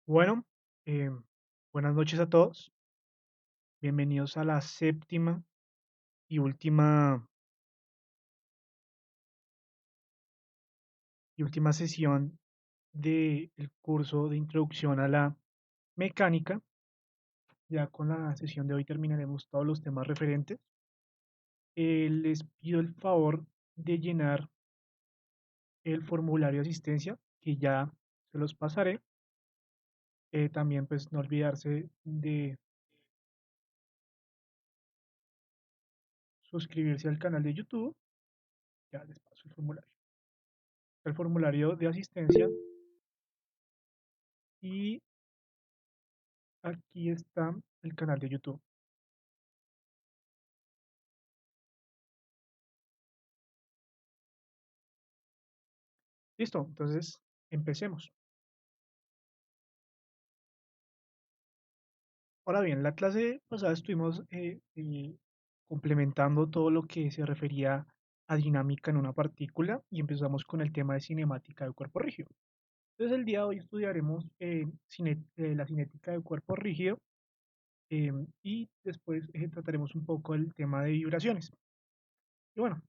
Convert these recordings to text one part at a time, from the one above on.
Bueno, eh, buenas noches a todos. Bienvenidos a la séptima y última sesión del curso de introducción a la mecánica. Ya con la sesión de hoy terminaremos todos los temas referentes. Les pido el favor de llenar el formulario de asistencia, que ya se los pasaré. También pues no olvidarse de suscribirse al canal de YouTube. Ya les paso el formulario. El formulario de asistencia y aquí está el canal de YouTube. Listo, entonces empecemos. Ahora bien, la clase pasada estuvimos complementando todo lo que se refería a dinámica en una partícula y empezamos con el tema de cinemática de cuerpo rígido. Entonces el día de hoy estudiaremos la cinética de cuerpo rígido y después trataremos un poco el tema de vibraciones. Y bueno,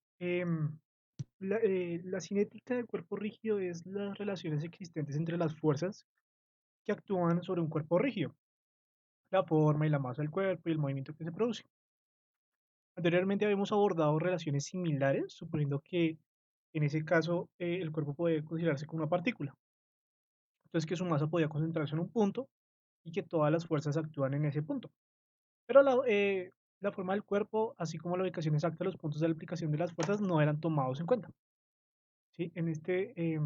la cinética del cuerpo rígido es las relaciones existentes entre las fuerzas que actúan sobre un cuerpo rígido, la forma y la masa del cuerpo y el movimiento que se produce. Anteriormente habíamos abordado relaciones similares, suponiendo que en ese caso el cuerpo puede considerarse como una partícula. Entonces que su masa podía concentrarse en un punto y que todas las fuerzas actúan en ese punto. Pero la forma del cuerpo, así como la ubicación exacta de los puntos de la aplicación de las fuerzas, no eran tomados en cuenta. ¿Sí? En este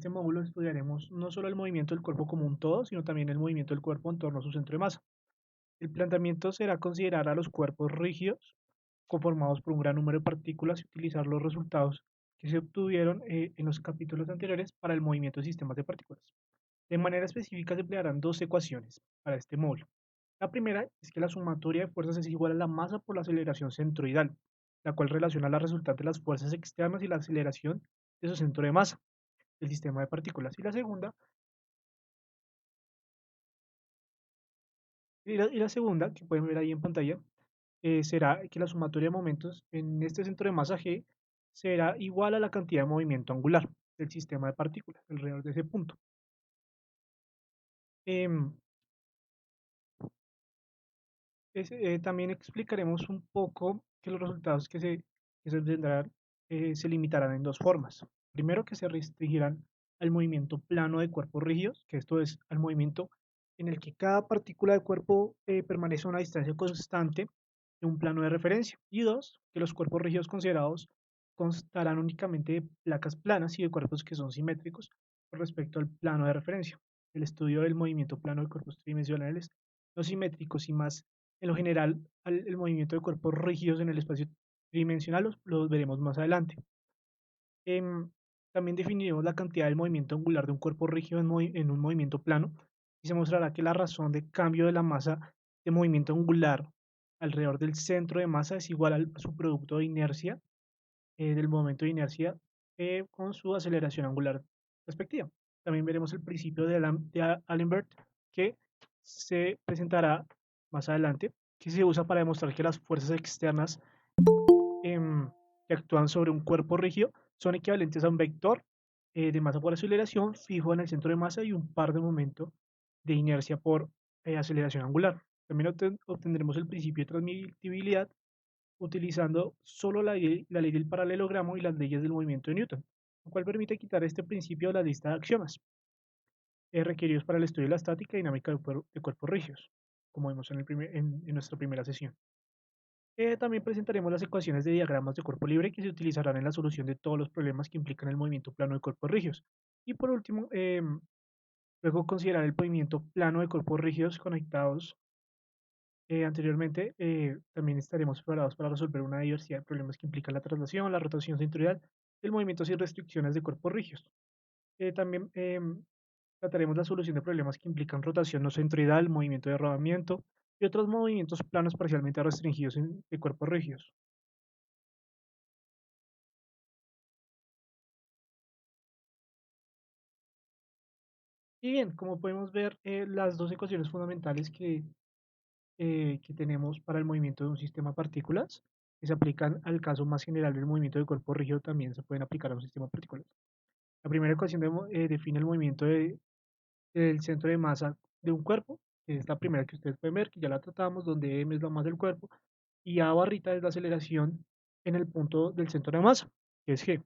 módulo estudiaremos no solo el movimiento del cuerpo como un todo, sino también el movimiento del cuerpo en torno a su centro de masa. El planteamiento será considerar a los cuerpos rígidos conformados por un gran número de partículas y utilizar los resultados que se obtuvieron en los capítulos anteriores para el movimiento de sistemas de partículas. De manera específica se emplearán dos ecuaciones para este módulo. La primera es que la sumatoria de fuerzas es igual a la masa por la aceleración centroidal, la cual relaciona la resultante de las fuerzas externas y la aceleración de su centro de masa del sistema de partículas. Y la segunda, que pueden ver ahí en pantalla, será que la sumatoria de momentos en este centro de masa G será igual a la cantidad de movimiento angular del sistema de partículas alrededor de ese punto. Em, También explicaremos un poco que los resultados que se obtendrán se limitarán en dos formas. Primero, que se restringirán al movimiento plano de cuerpos rígidos, que esto es al movimiento en el que cada partícula de cuerpo permanece a una distancia constante de un plano de referencia. Y dos, que los cuerpos rígidos considerados constarán únicamente de placas planas y de cuerpos que son simétricos con respecto al plano de referencia. El estudio del movimiento plano de cuerpos tridimensionales no simétricos y más en lo general el movimiento de cuerpos rígidos en el espacio tridimensional los veremos más adelante. Em, También definiremos la cantidad del movimiento angular de un cuerpo rígido en un movimiento plano y se mostrará que la razón de cambio de la masa de movimiento angular alrededor del centro de masa es igual a su producto de inercia del momento de inercia con su aceleración angular respectiva. También veremos el principio de Allenberg, que se presentará más adelante, que se usa para demostrar que las fuerzas externas em, que actúan sobre un cuerpo rígido son equivalentes a un vector de masa por aceleración fijo en el centro de masa y un par de momento de inercia por aceleración angular. También obtendremos el principio de transmitibilidad utilizando solo la ley del paralelogramo y las leyes del movimiento de Newton, lo cual permite quitar este principio de la lista de axiomas requeridos para el estudio de la estática y dinámica de cuerpos rígidos, como vimos en nuestra primera sesión. También presentaremos las ecuaciones de diagramas de cuerpo libre que se utilizarán en la solución de todos los problemas que implican el movimiento plano de cuerpos rígidos. Y por último, luego considerar el movimiento plano de cuerpos rígidos conectados anteriormente. También estaremos preparados para resolver una diversidad de problemas que implican la traslación, la rotación centroidal, el movimiento sin restricciones de cuerpos rígidos. También trataremos la solución de problemas que implican rotación no centroidal, movimiento de rodamiento y otros movimientos planos parcialmente restringidos de cuerpos rígidos. Y bien, como podemos ver, las dos ecuaciones fundamentales que tenemos para el movimiento de un sistema de partículas, que se aplican al caso más general del movimiento de cuerpo rígido, también se pueden aplicar a un sistema de partículas. La primera ecuación define el movimiento del centro de masa de un cuerpo, que es la primera que ustedes pueden ver, que ya la tratamos, donde m es la masa del cuerpo, y a barrita es la aceleración en el punto del centro de masa, que es g.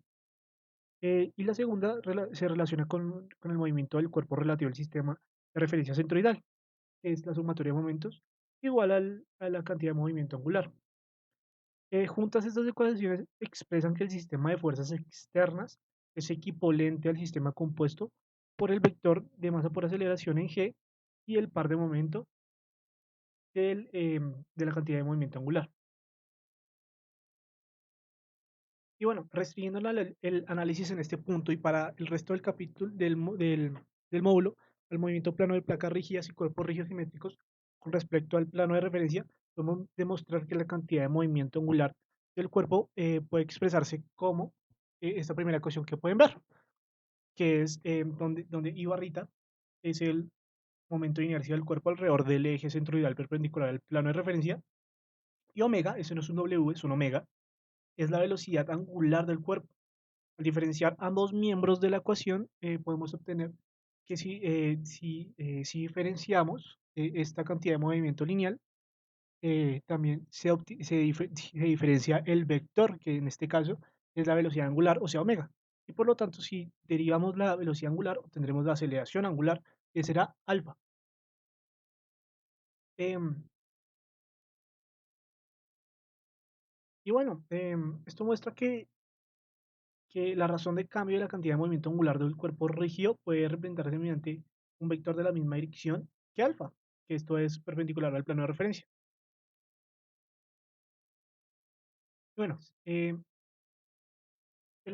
Y la segunda se relaciona con el movimiento del cuerpo relativo al sistema de referencia centroidal, que es la sumatoria de momentos, igual a la cantidad de movimiento angular. Juntas estas ecuaciones expresan que el sistema de fuerzas externas es equivalente al sistema compuesto por el vector de masa por aceleración en g y el par de momento de la cantidad de movimiento angular. Y bueno, restringiendo el análisis en este punto y para el resto del capítulo del módulo, al movimiento plano de placas rígidas y cuerpos rígidos simétricos con respecto al plano de referencia, podemos demostrar que la cantidad de movimiento angular del cuerpo puede expresarse como esta primera ecuación que pueden ver, que es donde I barrita es el momento de inercia del cuerpo alrededor del eje centroidal perpendicular al plano de referencia, y omega, eso no es un W, es un omega, es la velocidad angular del cuerpo. Al diferenciar ambos miembros de la ecuación, podemos obtener que si diferenciamos esta cantidad de movimiento lineal, también se diferencia el vector, que en este caso es la velocidad angular, o sea, omega. Y por lo tanto, si derivamos la velocidad angular, obtendremos la aceleración angular, que será alfa. Em, y bueno, esto muestra que la razón de cambio de la cantidad de movimiento angular del cuerpo rígido puede representarse mediante un vector de la misma dirección que alfa, que esto es perpendicular al plano de referencia. Bueno, el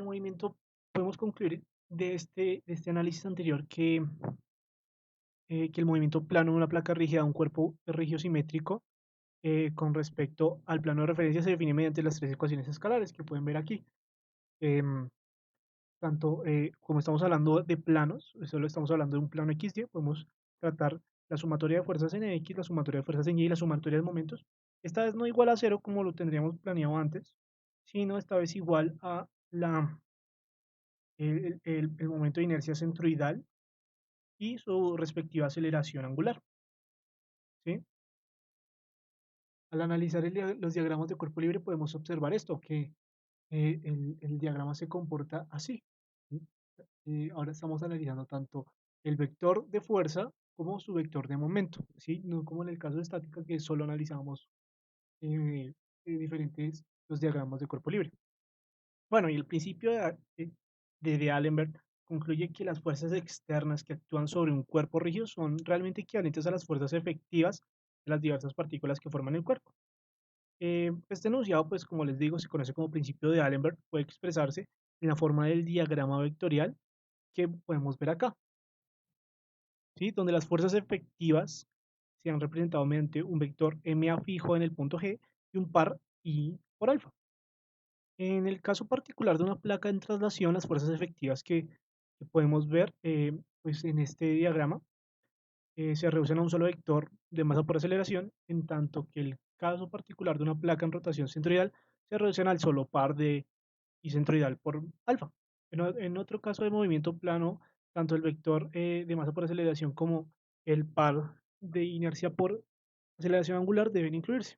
movimiento, podemos concluir de este análisis anterior que el movimiento plano de una placa rígida de un cuerpo rígido simétrico con respecto al plano de referencia se define mediante las tres ecuaciones escalares que pueden ver aquí. Em, Tanto como estamos hablando de planos, solo estamos hablando de un plano XY, podemos tratar la sumatoria de fuerzas en X, la sumatoria de fuerzas en Y y la sumatoria de momentos. Esta vez no igual a cero como lo tendríamos planeado antes, sino esta vez igual a el momento de inercia centroidal y su respectiva aceleración angular. ¿Sí? Al analizar los diagramas de cuerpo libre podemos observar esto, que el diagrama se comporta así. ¿Sí? Ahora estamos analizando tanto el vector de fuerza como su vector de momento, ¿sí? No como en el caso de estática que solo analizamos diferentes los diagramas de cuerpo libre. Bueno, y el principio de D'Alembert concluye que las fuerzas externas que actúan sobre un cuerpo rígido son realmente equivalentes a las fuerzas efectivas de las diversas partículas que forman el cuerpo. Este enunciado, pues como les digo, se conoce como principio de D'Alembert, puede expresarse en la forma del diagrama vectorial que podemos ver acá, ¿sí? Donde las fuerzas efectivas se han representado mediante un vector MA fijo en el punto G y un par I por alfa. En el caso particular de una placa en traslación, las fuerzas efectivas que podemos ver pues en este diagrama se reducen a un solo vector de masa por aceleración, en tanto que el caso particular de una placa en rotación centroidal se reducen al solo par de I centroidal por alfa. En otro caso de movimiento plano, tanto el vector de masa por aceleración como el par de inercia por aceleración angular deben incluirse.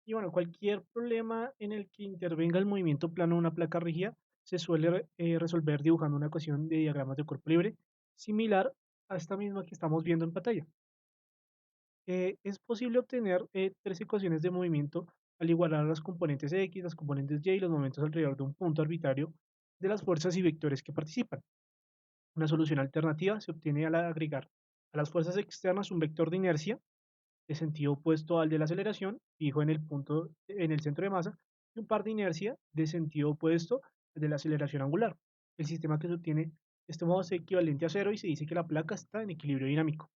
Y bueno, cualquier problema en el que intervenga el movimiento plano de una placa rígida se suele resolver dibujando una ecuación de diagramas de cuerpo libre similar a esta misma que estamos viendo en pantalla. Es posible obtener tres ecuaciones de movimiento al igualar las componentes X, las componentes Y y los momentos alrededor de un punto arbitrario de las fuerzas y vectores que participan. Una solución alternativa se obtiene al agregar a las fuerzas externas un vector de inercia de sentido opuesto al de la aceleración, fijo en el punto, en el centro de masa, y un par de inercia de sentido opuesto al de la aceleración angular. El sistema que se obtiene de este modo es equivalente a cero y se dice que la placa está en equilibrio dinámico.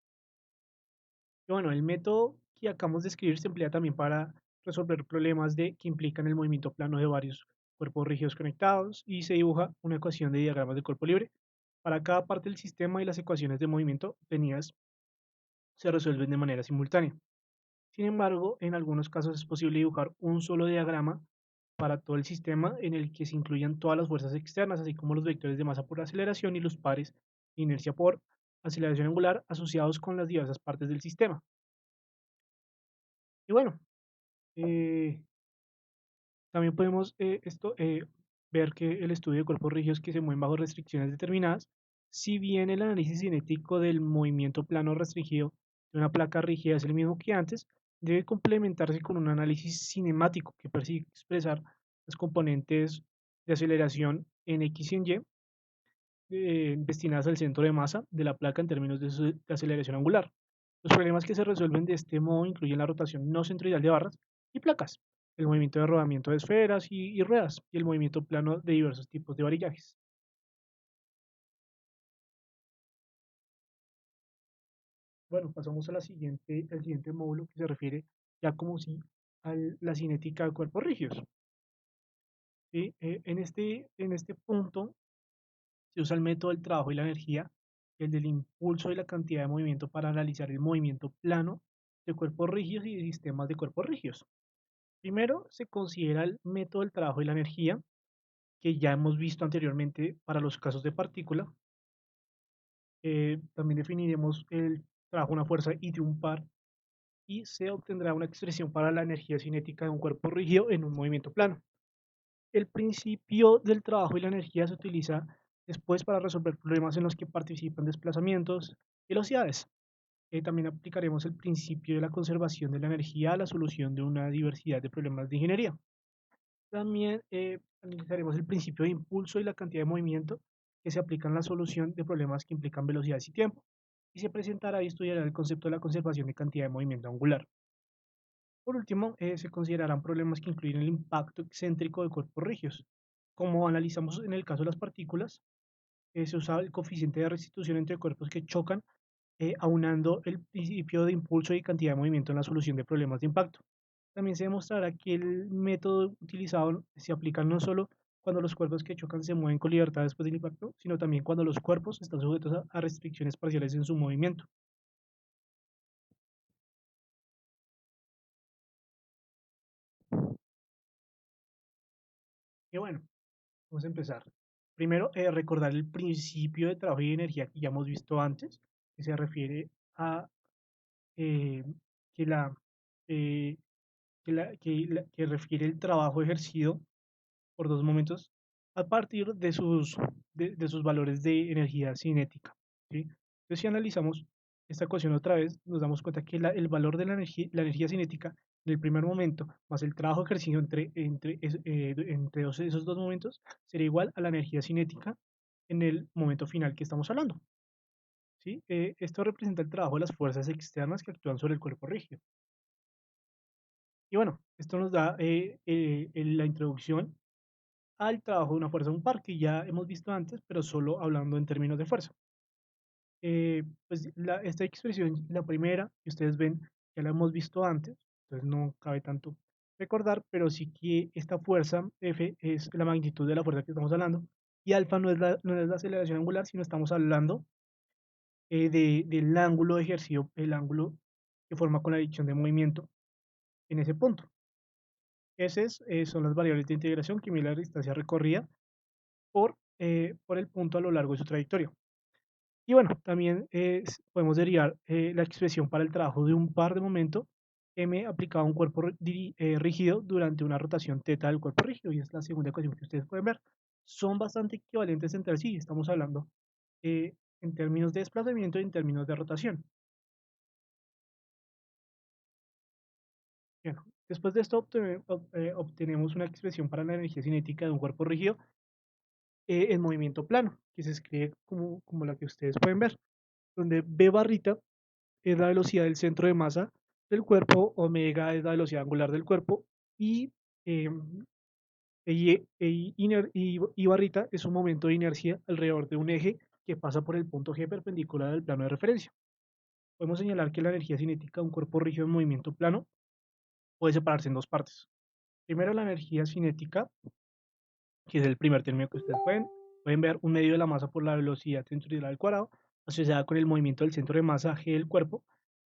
Y bueno, el método que acabamos de escribir se emplea también para resolver problemas que implican el movimiento plano de varios cuerpos rígidos conectados y se dibuja una ecuación de diagramas de cuerpo libre Para cada parte del sistema y las ecuaciones de movimiento obtenidas se resuelven de manera simultánea. Sin embargo, en algunos casos es posible dibujar un solo diagrama para todo el sistema en el que se incluyan todas las fuerzas externas, así como los vectores de masa por aceleración y los pares de inercia por aceleración angular asociados con las diversas partes del sistema. Y bueno, eh, también podemos ver que el estudio de cuerpos rígidos que se mueven bajo restricciones determinadas, si bien el análisis cinético del movimiento plano restringido de una placa rígida es el mismo que antes, debe complementarse con un análisis cinemático que persigue expresar las componentes de aceleración en X y en Y destinadas al centro de masa de la placa en términos de su de aceleración angular. Los problemas que se resuelven de este modo incluyen la rotación no centroidal de barras y placas, el movimiento de rodamiento de esferas y ruedas, y el movimiento plano de diversos tipos de varillajes. Bueno, pasamos a al siguiente módulo que se refiere ya como si a la cinética de cuerpos rígidos. ¿Sí? En este punto se usa el método del trabajo y la energía, el del impulso y la cantidad de movimiento para analizar el movimiento plano de cuerpos rígidos y de sistemas de cuerpos rígidos. Primero se considera el método del trabajo y la energía, que ya hemos visto anteriormente para los casos de partícula. También definiremos el trabajo de una fuerza y de un par, y se obtendrá una expresión para la energía cinética de un cuerpo rígido en un movimiento plano. El principio del trabajo y la energía se utiliza después para resolver problemas en los que participan desplazamientos y velocidades. También aplicaremos el principio de la conservación de la energía a la solución de una diversidad de problemas de ingeniería. También analizaremos el principio de impulso y la cantidad de movimiento que se aplica en la solución de problemas que implican velocidades y tiempo. Y se presentará y estudiará el concepto de la conservación de cantidad de movimiento angular. Por último, se considerarán problemas que incluyen el impacto excéntrico de cuerpos rígidos. Como analizamos en el caso de las partículas, se usa el coeficiente de restitución entre cuerpos que chocan, aunando el principio de impulso y cantidad de movimiento en la solución de problemas de impacto. También se demostrará que el método utilizado se aplica no solo cuando los cuerpos que chocan se mueven con libertad después del impacto, sino también cuando los cuerpos están sujetos a restricciones parciales en su movimiento. Y bueno, vamos a empezar. Primero, recordar el principio de trabajo y energía que ya hemos visto antes, que se refiere a eh, que, la, eh, que refiere el trabajo ejercido por dos momentos a partir de sus valores de energía cinética. ¿Sí? Entonces, si analizamos esta ecuación otra vez, nos damos cuenta que el valor de la energía cinética en el primer momento más el trabajo ejercido entre esos dos momentos sería igual a la energía cinética en el momento final que estamos hablando. ¿Sí? Esto representa el trabajo de las fuerzas externas que actúan sobre el cuerpo rígido. Y bueno, esto nos da la introducción al trabajo de una fuerza de un par que ya hemos visto antes, pero solo hablando en términos de fuerza. Esta expresión, la primera, que ustedes ven, ya la hemos visto antes, entonces no cabe tanto recordar, pero sí que esta fuerza F es la magnitud de la fuerza que estamos hablando, y alfa no es la aceleración angular, sino estamos hablando del ángulo ejercido, el ángulo que forma con la dirección de movimiento en ese punto. Esas son las variables de integración que mide la distancia recorrida por el punto a lo largo de su trayectoria. Y bueno, también podemos derivar la expresión para el trabajo de un par de momento m aplicado a un cuerpo rígido durante una rotación teta del cuerpo rígido, y es la segunda ecuación que ustedes pueden ver. Son bastante equivalentes entre sí, estamos hablando eh, en términos de desplazamiento y en términos de rotación. Bien, después de esto obtenemos una expresión para la energía cinética de un cuerpo rígido en movimiento plano, que se escribe como la que ustedes pueden ver, donde B barrita es la velocidad del centro de masa del cuerpo, omega es la velocidad angular del cuerpo y, eh, y barrita es un momento de inercia alrededor de un eje que pasa por el punto G perpendicular al plano de referencia. Podemos señalar que la energía cinética de un cuerpo rígido en movimiento plano puede separarse en dos partes. Primero, la energía cinética, que es el primer término que ustedes pueden. Pueden ver un medio de la masa por la velocidad centroidal al cuadrado, asociada con el movimiento del centro de masa G del cuerpo.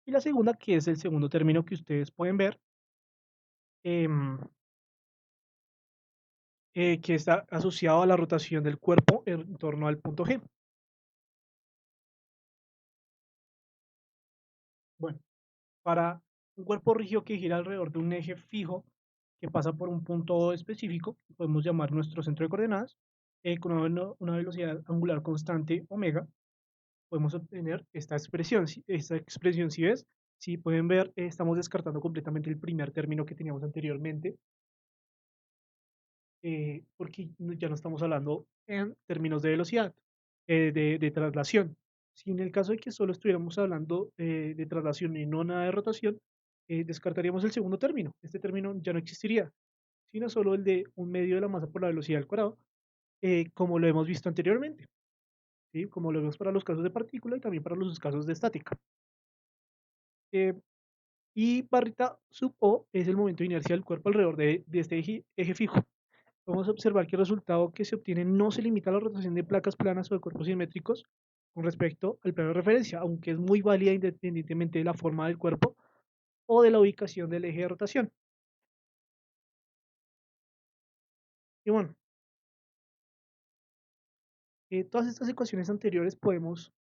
Y la segunda, que es el segundo término que ustedes pueden ver, em, que está asociado a la rotación del cuerpo en torno al punto G. Bueno, para un cuerpo rígido que gira alrededor de un eje fijo que pasa por un punto específico, que podemos llamar nuestro centro de coordenadas, con una velocidad angular constante omega, podemos obtener esta expresión. Esta expresión, si ves, si pueden ver, estamos descartando completamente el primer término que teníamos anteriormente, porque ya no estamos hablando en términos de velocidad, de traslación. Si en el caso de que solo estuviéramos hablando de traslación y no nada de rotación, descartaríamos el segundo término. Este término ya no existiría, sino solo el de un medio de la masa por la velocidad al cuadrado, como lo hemos visto anteriormente, ¿sí? Como lo vemos para los casos de partícula y también para los casos de estática. Eh, y barrita sub O es el momento de inercia del cuerpo alrededor de este eje fijo. Vamos a observar que el resultado que se obtiene no se limita a la rotación de placas planas o de cuerpos simétricos con respecto al plano de referencia, aunque es muy válida independientemente de la forma del cuerpo o de la ubicación del eje de rotación. Y bueno, todas estas ecuaciones anteriores podemos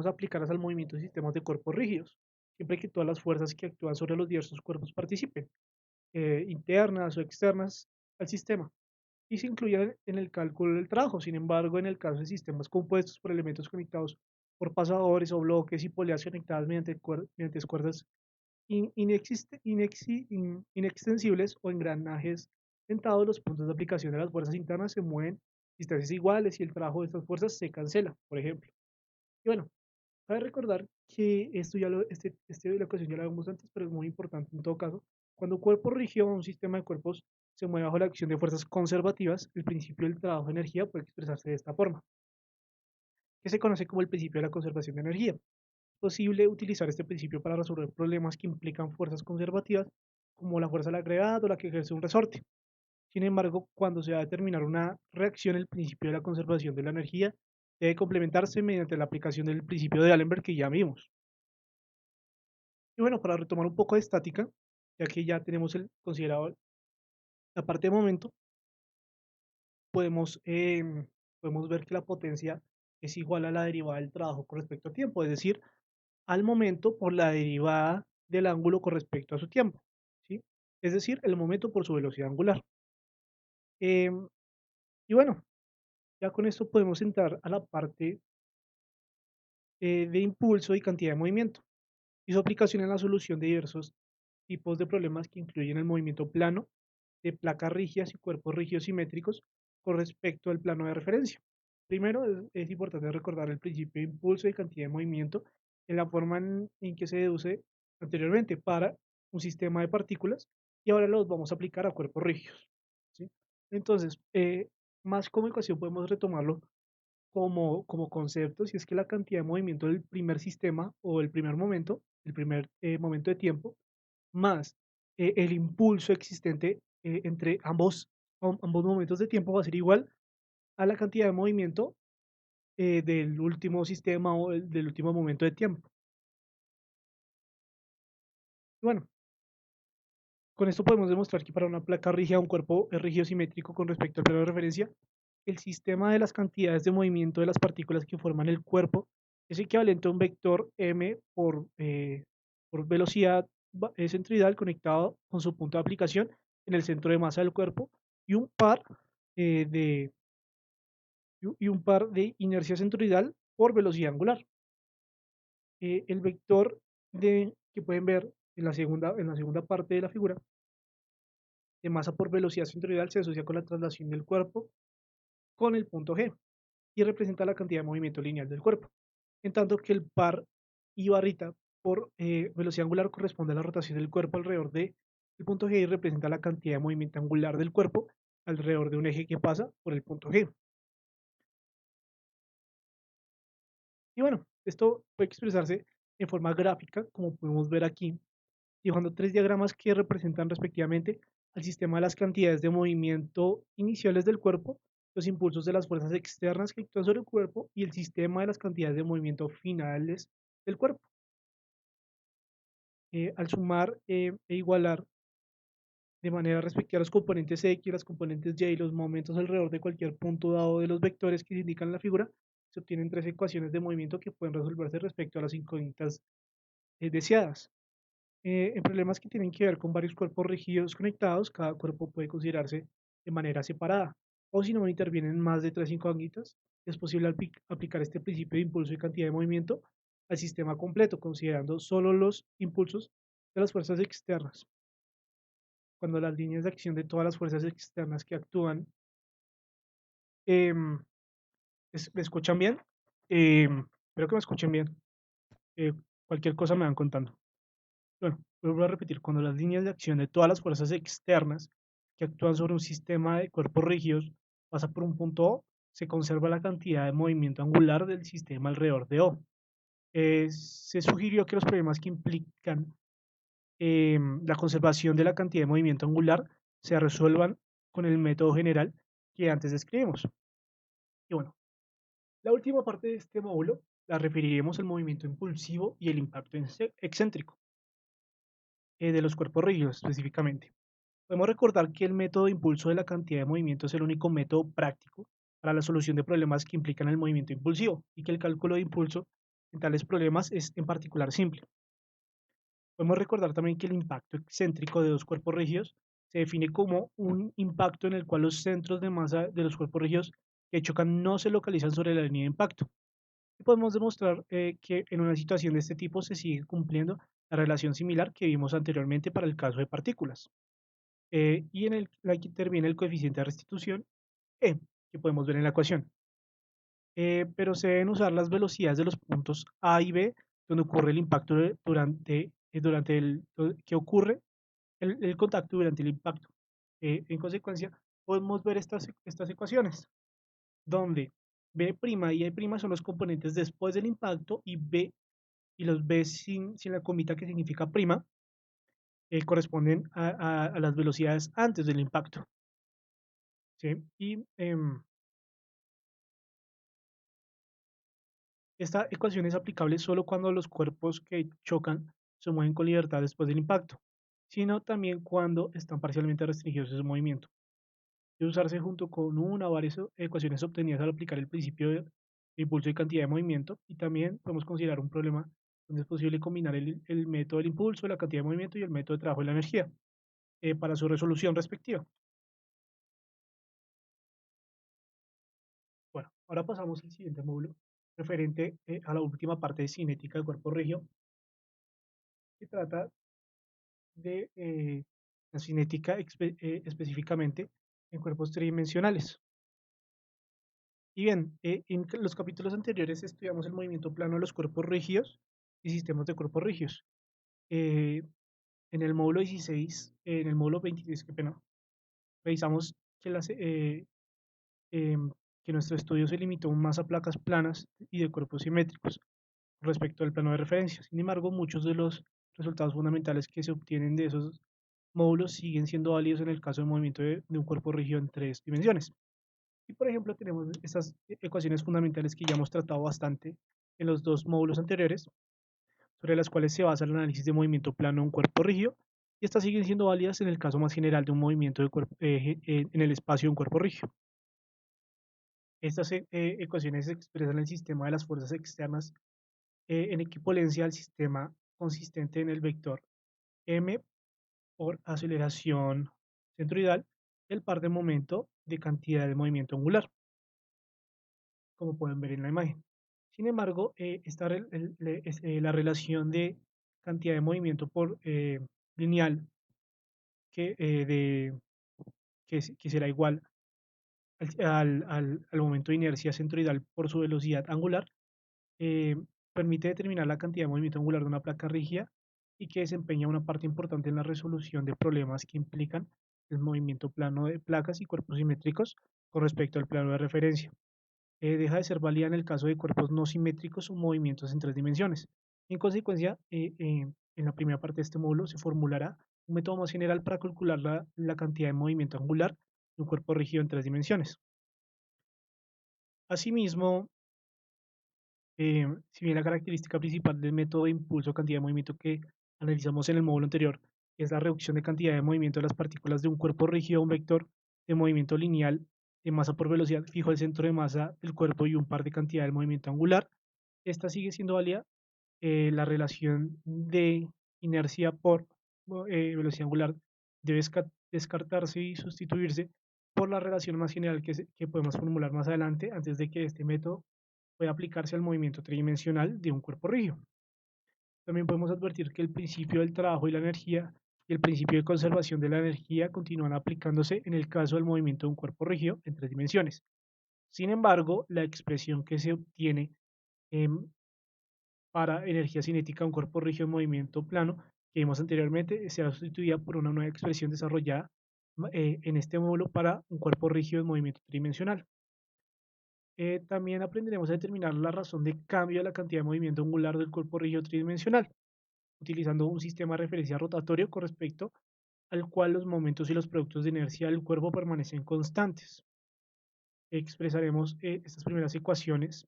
aplicarlas al movimiento de sistemas de cuerpos rígidos, siempre que todas las fuerzas que actúan sobre los diversos cuerpos participen, internas o externas al sistema, y se incluyen en el cálculo del trabajo. Sin embargo, en el caso de sistemas compuestos por elementos conectados por pasadores o bloques y poleas conectadas mediante cuerdas inextensibles o engranajes dentados, los puntos de aplicación de las fuerzas internas se mueven distancias iguales y el trabajo de estas fuerzas se cancela, por ejemplo. Y bueno, cabe recordar que esto ya la ecuación ya la vimos antes, pero es muy importante en todo caso. Cuando un cuerpo rígido o un sistema de cuerpos se mueve bajo la acción de fuerzas conservativas, el principio del trabajo de energía puede expresarse de esta forma, que se conoce como el principio de la conservación de energía. Es posible utilizar este principio para resolver problemas que implican fuerzas conservativas, como la fuerza de la gravedad o la que ejerce un resorte. Sin embargo, cuando se va a determinar una reacción, el principio de la conservación de la energía debe complementarse mediante la aplicación del principio de Allenberg que ya vimos. Y bueno, para retomar un poco de estática, ya que ya tenemos considerado la parte de momento, podemos, podemos ver que la potencia es igual a la derivada del trabajo con respecto a tiempo, es decir, al momento por la derivada del ángulo con respecto a su tiempo, ¿sí? Es decir, el momento por su velocidad angular. Em, y bueno, ya con esto podemos entrar a la parte de impulso y cantidad de movimiento y su aplicación en la solución de diversos tipos de problemas que incluyen el movimiento plano de placas rígidas y cuerpos rígidos simétricos con respecto al plano de referencia. Primero, es importante recordar el principio de impulso y cantidad de movimiento en la forma en que se deduce anteriormente para un sistema de partículas y ahora los vamos a aplicar a cuerpos rígidos, ¿sí? Entonces, más como ecuación podemos retomarlo como concepto, si es que la cantidad de movimiento del primer sistema o el primer momento, el primer momento de tiempo, más el impulso existente entre ambos momentos de tiempo va a ser igual a la cantidad de movimiento del último sistema o del último momento de tiempo. Y bueno, con esto podemos demostrar que para una placa rígida, un cuerpo es rígido simétrico con respecto al plano de referencia, el sistema de las cantidades de movimiento de las partículas que forman el cuerpo es equivalente a un vector m por velocidad centroidal conectado con su punto de aplicación en el centro de masa del cuerpo y un par de un par de inercia centroidal por velocidad angular. El vector que pueden ver en la segunda parte de la figura de masa por velocidad centroidal se asocia con la traslación del cuerpo con el punto G y representa la cantidad de movimiento lineal del cuerpo, en tanto que el par y barrita por velocidad angular corresponde a la rotación del cuerpo alrededor del punto G y representa la cantidad de movimiento angular del cuerpo alrededor de un eje que pasa por el punto G. Y bueno, esto puede expresarse en forma gráfica, como podemos ver aquí, dibujando tres diagramas que representan respectivamente al sistema de las cantidades de movimiento iniciales del cuerpo, los impulsos de las fuerzas externas que actúan sobre el cuerpo y el sistema de las cantidades de movimiento finales del cuerpo. Al sumar e igualar de manera respectiva los componentes X, las componentes Y y los momentos alrededor de cualquier punto dado de los vectores que se indican en la figura, se obtienen tres ecuaciones de movimiento que pueden resolverse respecto a las incógnitas deseadas. En problemas que tienen que ver con varios cuerpos rígidos conectados, cada cuerpo puede considerarse de manera separada, o si no intervienen más de tres incógnitas, es posible aplicar este principio de impulso y cantidad de movimiento al sistema completo, considerando solo los impulsos de las fuerzas externas. Cuando las líneas de acción de todas las fuerzas externas que actúan, em, ¿me escuchan bien? Espero que me escuchen bien. Eh, Cualquier cosa me van contando. Bueno, vuelvo a repetir, cuando las líneas de acción de todas las fuerzas externas que actúan sobre un sistema de cuerpos rígidos pasa por un punto O, se conserva la cantidad de movimiento angular del sistema alrededor de O. Se sugirió que los problemas que implican la conservación de la cantidad de movimiento angular se resuelvan con el método general que antes describimos. Y bueno, la última parte de este módulo la referiremos al movimiento impulsivo y el impacto excéntrico de los cuerpos rígidos específicamente. Podemos recordar que el método de impulso de la cantidad de movimiento es el único método práctico para la solución de problemas que implican el movimiento impulsivo y que el cálculo de impulso en tales problemas es en particular simple. Podemos recordar también que el impacto excéntrico de dos cuerpos rígidos se define como un impacto en el cual los centros de masa de los cuerpos rígidos que chocan no se localizan sobre la línea de impacto. Y podemos demostrar que en una situación de este tipo se sigue cumpliendo la relación similar que vimos anteriormente para el caso de partículas. Y en la que interviene el coeficiente de restitución E, que podemos ver en la ecuación. Pero se deben usar las velocidades de los puntos A y B, donde ocurre el impacto durante que ocurre el contacto durante el impacto. En consecuencia, podemos ver estas ecuaciones, donde B' y E' son los componentes después del impacto y B y los B sin la comita que significa prima corresponden a las velocidades antes del impacto. ¿Sí? Y esta ecuación es aplicable solo cuando los cuerpos que chocan se mueven con libertad después del impacto, sino también cuando están parcialmente restringidos en su movimiento. Debe usarse junto con una o varias ecuaciones obtenidas al aplicar el principio de impulso y cantidad de movimiento, y también podemos considerar un problema donde es posible combinar el método del impulso, la cantidad de movimiento y el método de trabajo de la energía para su resolución respectiva. Bueno, ahora pasamos al siguiente módulo referente a la última parte de cinética del cuerpo rígido, que trata de la cinética específicamente en cuerpos tridimensionales. Y bien, en los capítulos anteriores estudiamos el movimiento plano de los cuerpos rígidos y sistemas de cuerpos rígidos. Eh, en el módulo 16, en el módulo 23, qué pena, revisamos que, que nuestro estudio se limitó más a placas planas y de cuerpos simétricos respecto al plano de referencia. Sin embargo, muchos de los resultados fundamentales que se obtienen de esos módulos siguen siendo válidos en el caso del movimiento de un cuerpo rígido en tres dimensiones. Y por ejemplo, tenemos estas ecuaciones fundamentales que ya hemos tratado bastante en los dos módulos anteriores, sobre las cuales se basa el análisis de movimiento plano de un cuerpo rígido, y estas siguen siendo válidas en el caso más general de un movimiento de en el espacio de un cuerpo rígido. Estas ecuaciones expresan el sistema de las fuerzas externas en equivalencia al sistema consistente en el vector m por aceleración centroidal del par de momento de cantidad de movimiento angular, como pueden ver en la imagen. Sin embargo, la relación de cantidad de movimiento por lineal que, que será igual al momento de inercia centroidal por su velocidad angular, eh, permite determinar la cantidad de movimiento angular de una placa rígida y que desempeña una parte importante en la resolución de problemas que implican el movimiento plano de placas y cuerpos simétricos con respecto al plano de referencia. Deja de ser válida en el caso de cuerpos no simétricos o movimientos en tres dimensiones. En consecuencia, en la primera parte de este módulo se formulará un método más general para calcular la cantidad de movimiento angular de un cuerpo rígido en tres dimensiones. Asimismo, si bien la característica principal del método de impulso cantidad de movimiento que analizamos en el módulo anterior es la reducción de cantidad de movimiento de las partículas de un cuerpo rígido a un vector de movimiento lineal de masa por velocidad fijo al centro de masa del cuerpo y un par de cantidad del movimiento angular, esta sigue siendo válida. La relación de inercia por velocidad angular debe descartarse y sustituirse por la relación más general que podemos formular más adelante antes de que este método pueda aplicarse al movimiento tridimensional de un cuerpo rígido. También podemos advertir que el principio del trabajo y la energía y el principio de conservación de la energía continúan aplicándose en el caso del movimiento de un cuerpo rígido en tres dimensiones. Sin embargo, la expresión que se obtiene em, para energía cinética de un cuerpo rígido en movimiento plano que vimos anteriormente será sustituida por una nueva expresión desarrollada en este módulo para un cuerpo rígido en movimiento tridimensional. También aprenderemos a determinar la razón de cambio de la cantidad de movimiento angular del cuerpo rígido tridimensional, utilizando un sistema de referencia rotatorio con respecto al cual los momentos y los productos de inercia del cuerpo permanecen constantes. Expresaremos estas primeras ecuaciones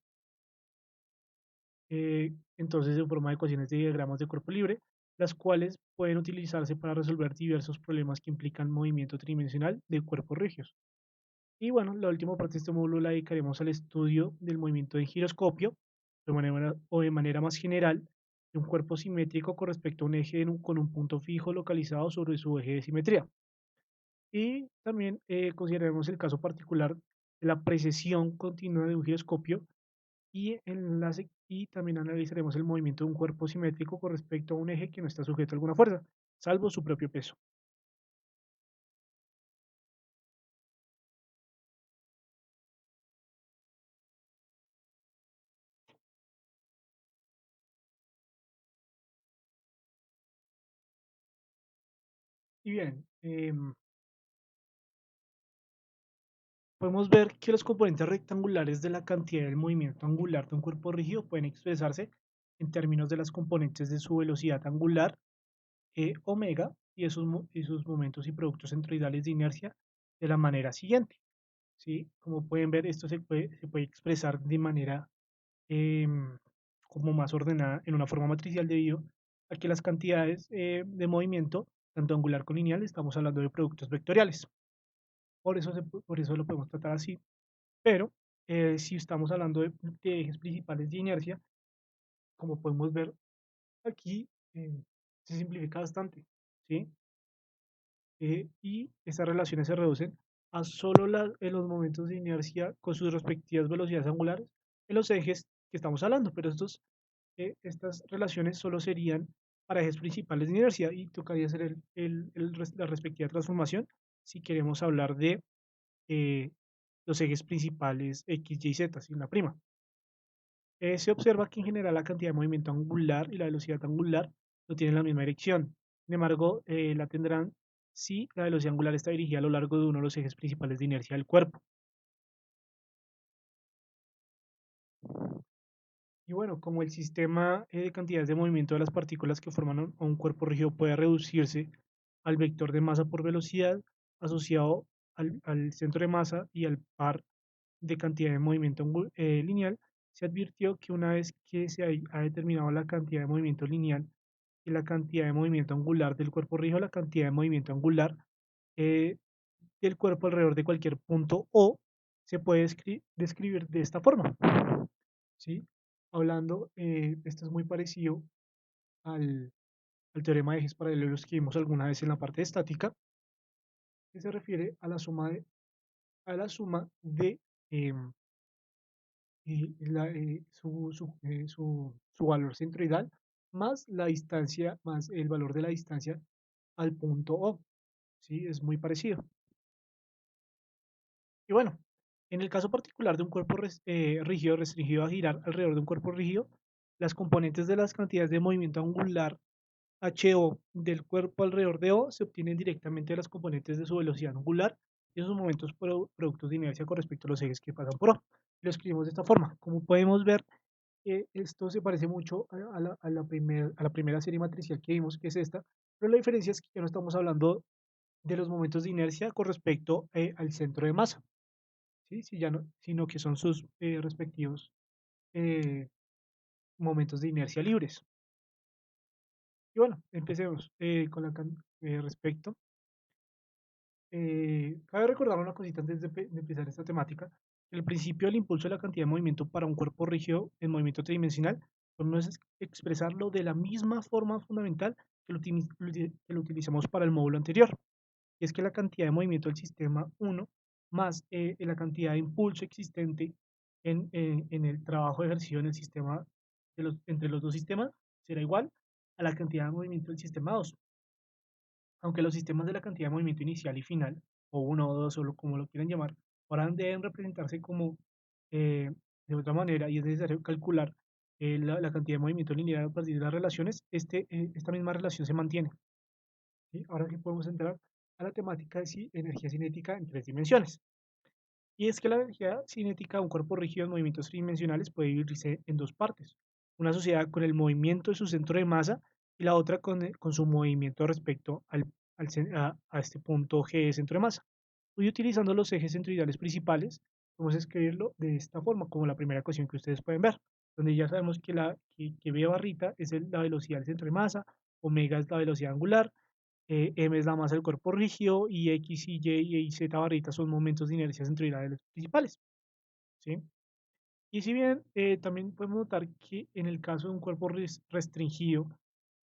entonces en forma de ecuaciones de diagramas de cuerpo libre, las cuales pueden utilizarse para resolver diversos problemas que implican movimiento tridimensional de cuerpos rígidos. Y bueno, la última parte de este módulo la dedicaremos al estudio del movimiento de giroscopio, de manera más general, de un cuerpo simétrico con respecto a un eje con un punto fijo localizado sobre su eje de simetría. Y también consideraremos el caso particular de la precesión continua de un giroscopio y también analizaremos el movimiento de un cuerpo simétrico con respecto a un eje que no está sujeto a alguna fuerza, salvo su propio peso. Y bien, podemos ver que los componentes rectangulares de la cantidad del movimiento angular de un cuerpo rígido pueden expresarse en términos de las componentes de su velocidad angular, omega, y sus momentos y productos centroidales de inercia de la manera siguiente. ¿Sí? Como pueden ver, esto se puede expresar de manera em, como más ordenada en una forma matricial debido a que las cantidades de movimiento, tanto angular como lineal, estamos hablando de productos vectoriales. Por eso lo podemos tratar así. Pero si estamos hablando de ejes principales de inercia, como podemos ver aquí, se simplifica bastante, ¿sí? Y estas relaciones se reducen a solo en los momentos de inercia con sus respectivas velocidades angulares en los ejes que estamos hablando, pero estas relaciones solo serían para ejes principales de inercia y tocaría hacer la respectiva transformación si queremos hablar de eh, los ejes principales X, Y, Z, sin la prima. Se observa que en general la cantidad de movimiento angular y la velocidad angular no tienen la misma dirección. Sin embargo, la tendrán si la velocidad angular está dirigida a lo largo de uno de los ejes principales de inercia del cuerpo. Y bueno, como el sistema de cantidades de movimiento de las partículas que forman un cuerpo rígido puede reducirse al vector de masa por velocidad asociado al centro de masa y al par de cantidad de movimiento lineal, se advirtió que una vez que ha determinado la cantidad de movimiento lineal y la cantidad de movimiento angular del cuerpo rígido, la cantidad de movimiento angular eh, del cuerpo alrededor de cualquier punto O se puede describir de esta forma. ¿Sí? Hablando, esto es muy parecido al, al teorema de ejes paralelos que vimos alguna vez en la parte estática, que se refiere a la suma de su valor centroidal más la distancia, más el valor de la distancia al punto O. ¿Sí? Es muy parecido. Y bueno, en el caso particular de un cuerpo rígido restringido a girar alrededor de un cuerpo rígido, las componentes de las cantidades de movimiento angular HO del cuerpo alrededor de O se obtienen directamente de las componentes de su velocidad angular y esos momentos productos de inercia con respecto a los ejes que pasan por O. Lo escribimos de esta forma. Como podemos ver, esto se parece mucho a la primera serie matricial que vimos, que es esta, Pero la diferencia es que ya no estamos hablando de los momentos de inercia con respecto al centro de masa, ¿sí? Si ya no, sino que son sus respectivos eh, momentos de inercia libres. Y bueno, empecemos con respecto. Cabe recordar una cosita antes de empezar esta temática. El principio del impulso de la cantidad de movimiento para un cuerpo rígido en movimiento tridimensional podemos expresarlo de la misma forma fundamental que lo utilizamos para el módulo anterior. Y es que la cantidad de movimiento del sistema 1 más la cantidad de impulso existente en el trabajo ejercido en el sistema entre los dos sistemas será igual a la cantidad de movimiento del sistema 2. Aunque los sistemas de la cantidad de movimiento inicial y final, o uno o dos, como lo quieran llamar, ahora deben representarse como eh, de otra manera y es necesario calcular la cantidad de movimiento lineal a partir de las relaciones, esta misma relación se mantiene. ¿Sí? Ahora sí podemos entrar a la temática de energía cinética en tres dimensiones. Y es que la energía cinética de un cuerpo rígido en movimientos tridimensionales puede dividirse en dos partes. Una asociada con el movimiento de su centro de masa y la otra con su movimiento respecto a este punto G de centro de masa. Hoy utilizando los ejes centroidales principales, vamos a escribirlo de esta forma, como la primera ecuación que ustedes pueden ver, donde ya sabemos que B barrita es la velocidad del centro de masa, omega es la velocidad angular, M es la masa del cuerpo rígido y X y Y Z barritas son momentos de inercia centroidales principales, ¿sí? Y si bien también podemos notar que en el caso de un cuerpo restringido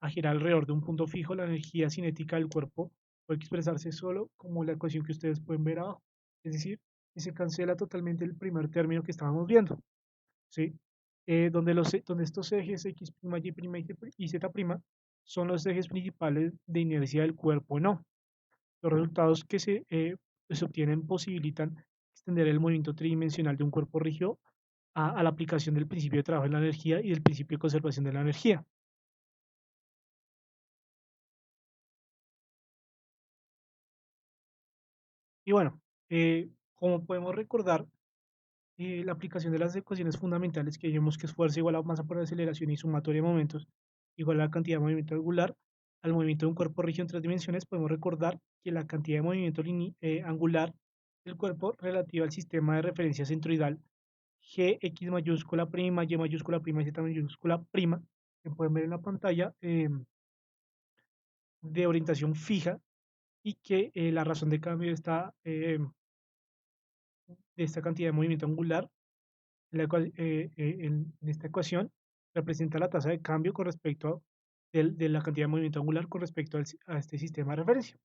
a girar alrededor de un punto fijo, la energía cinética del cuerpo puede expresarse solo como la ecuación que ustedes pueden ver abajo. Es decir, que se cancela totalmente el primer término que estábamos viendo, ¿sí? Donde estos ejes X', Y, Z' son los ejes principales de inercia del cuerpo, no. Los resultados que se obtienen posibilitan extender el movimiento tridimensional de un cuerpo rígido a la aplicación del principio de trabajo de la energía y del principio de conservación de la energía. Y bueno, como podemos recordar, la aplicación de las ecuaciones fundamentales que vemos que es fuerza igual a masa por aceleración y sumatoria de momentos igual a la cantidad de movimiento angular al movimiento de un cuerpo rígido en tres dimensiones, podemos recordar que la cantidad de movimiento angular del cuerpo relativa al sistema de referencia centroidal G, X mayúscula prima, Y mayúscula prima y Z mayúscula prima, que pueden ver en la pantalla, de orientación fija y que la razón de cambio de esta cantidad de movimiento angular en esta ecuación representa la tasa de cambio con respecto de la cantidad de movimiento angular con respecto a este sistema de referencia.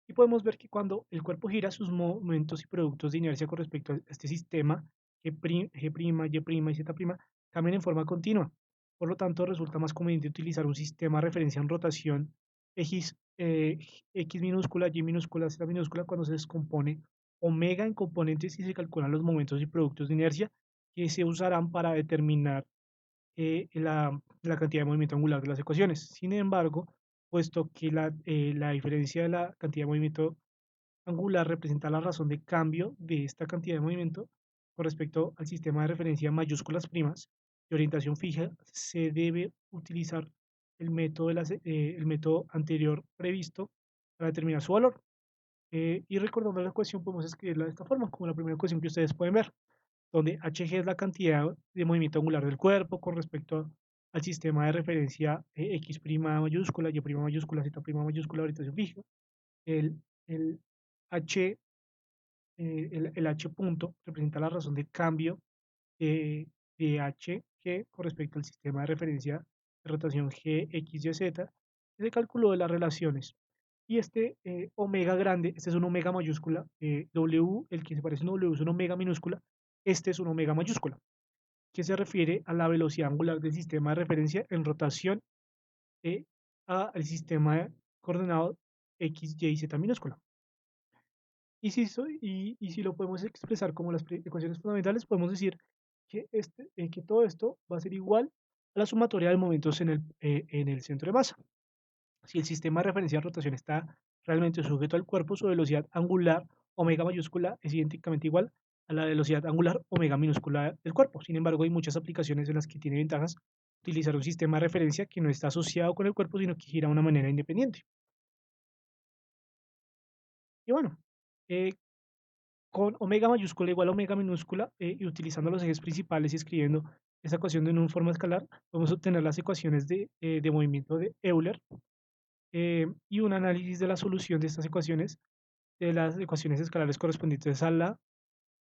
Y podemos ver que cuando el cuerpo gira, sus momentos y productos de inercia con respecto a este sistema, G', Y' y Z' cambian en forma continua. Por lo tanto, resulta más conveniente utilizar un sistema de referencia en rotación X, X minúscula, Y minúscula, Z minúscula, cuando se descompone omega en componentes y se calculan los momentos y productos de inercia que se usarán para determinar la cantidad de movimiento angular de las ecuaciones. Sin embargo, puesto que la diferencia de la cantidad de movimiento angular representa la razón de cambio de esta cantidad de movimiento con respecto al sistema de referencia mayúsculas primas de orientación fija, se debe utilizar el método anterior previsto para determinar su valor. Y recordando la ecuación, podemos escribirla de esta forma, como la primera ecuación que ustedes pueden ver, donde hg es la cantidad de movimiento angular del cuerpo con respecto al sistema de referencia x' mayúscula, y' mayúscula, z' mayúscula, orientación fija. El, el h, el h punto representa la razón de cambio de hg con respecto al sistema de referencia de rotación g, x, y, z, que se calculó de las relaciones. Y este omega grande, este es un omega mayúscula, W, el que se parece a un W es un omega minúscula, este es un omega mayúscula, que se refiere a la velocidad angular del sistema de referencia en rotación al sistema coordenado X, Y, Z minúscula. Y si lo podemos expresar como las ecuaciones fundamentales, podemos decir que todo esto va a ser igual a la sumatoria de momentos en el centro de masa. Si el sistema de referencia de rotación está realmente sujeto al cuerpo, su velocidad angular omega mayúscula es idénticamente igual a la velocidad angular omega minúscula del cuerpo. Sin embargo, hay muchas aplicaciones en las que tiene ventajas utilizar un sistema de referencia que no está asociado con el cuerpo, sino que gira de una manera independiente. Y bueno, eh, con omega mayúscula igual a omega minúscula y utilizando los ejes principales y escribiendo esa ecuación en una forma escalar, vamos a obtener las ecuaciones de movimiento de Euler y un análisis de la solución de estas ecuaciones, de las ecuaciones escalares correspondientes a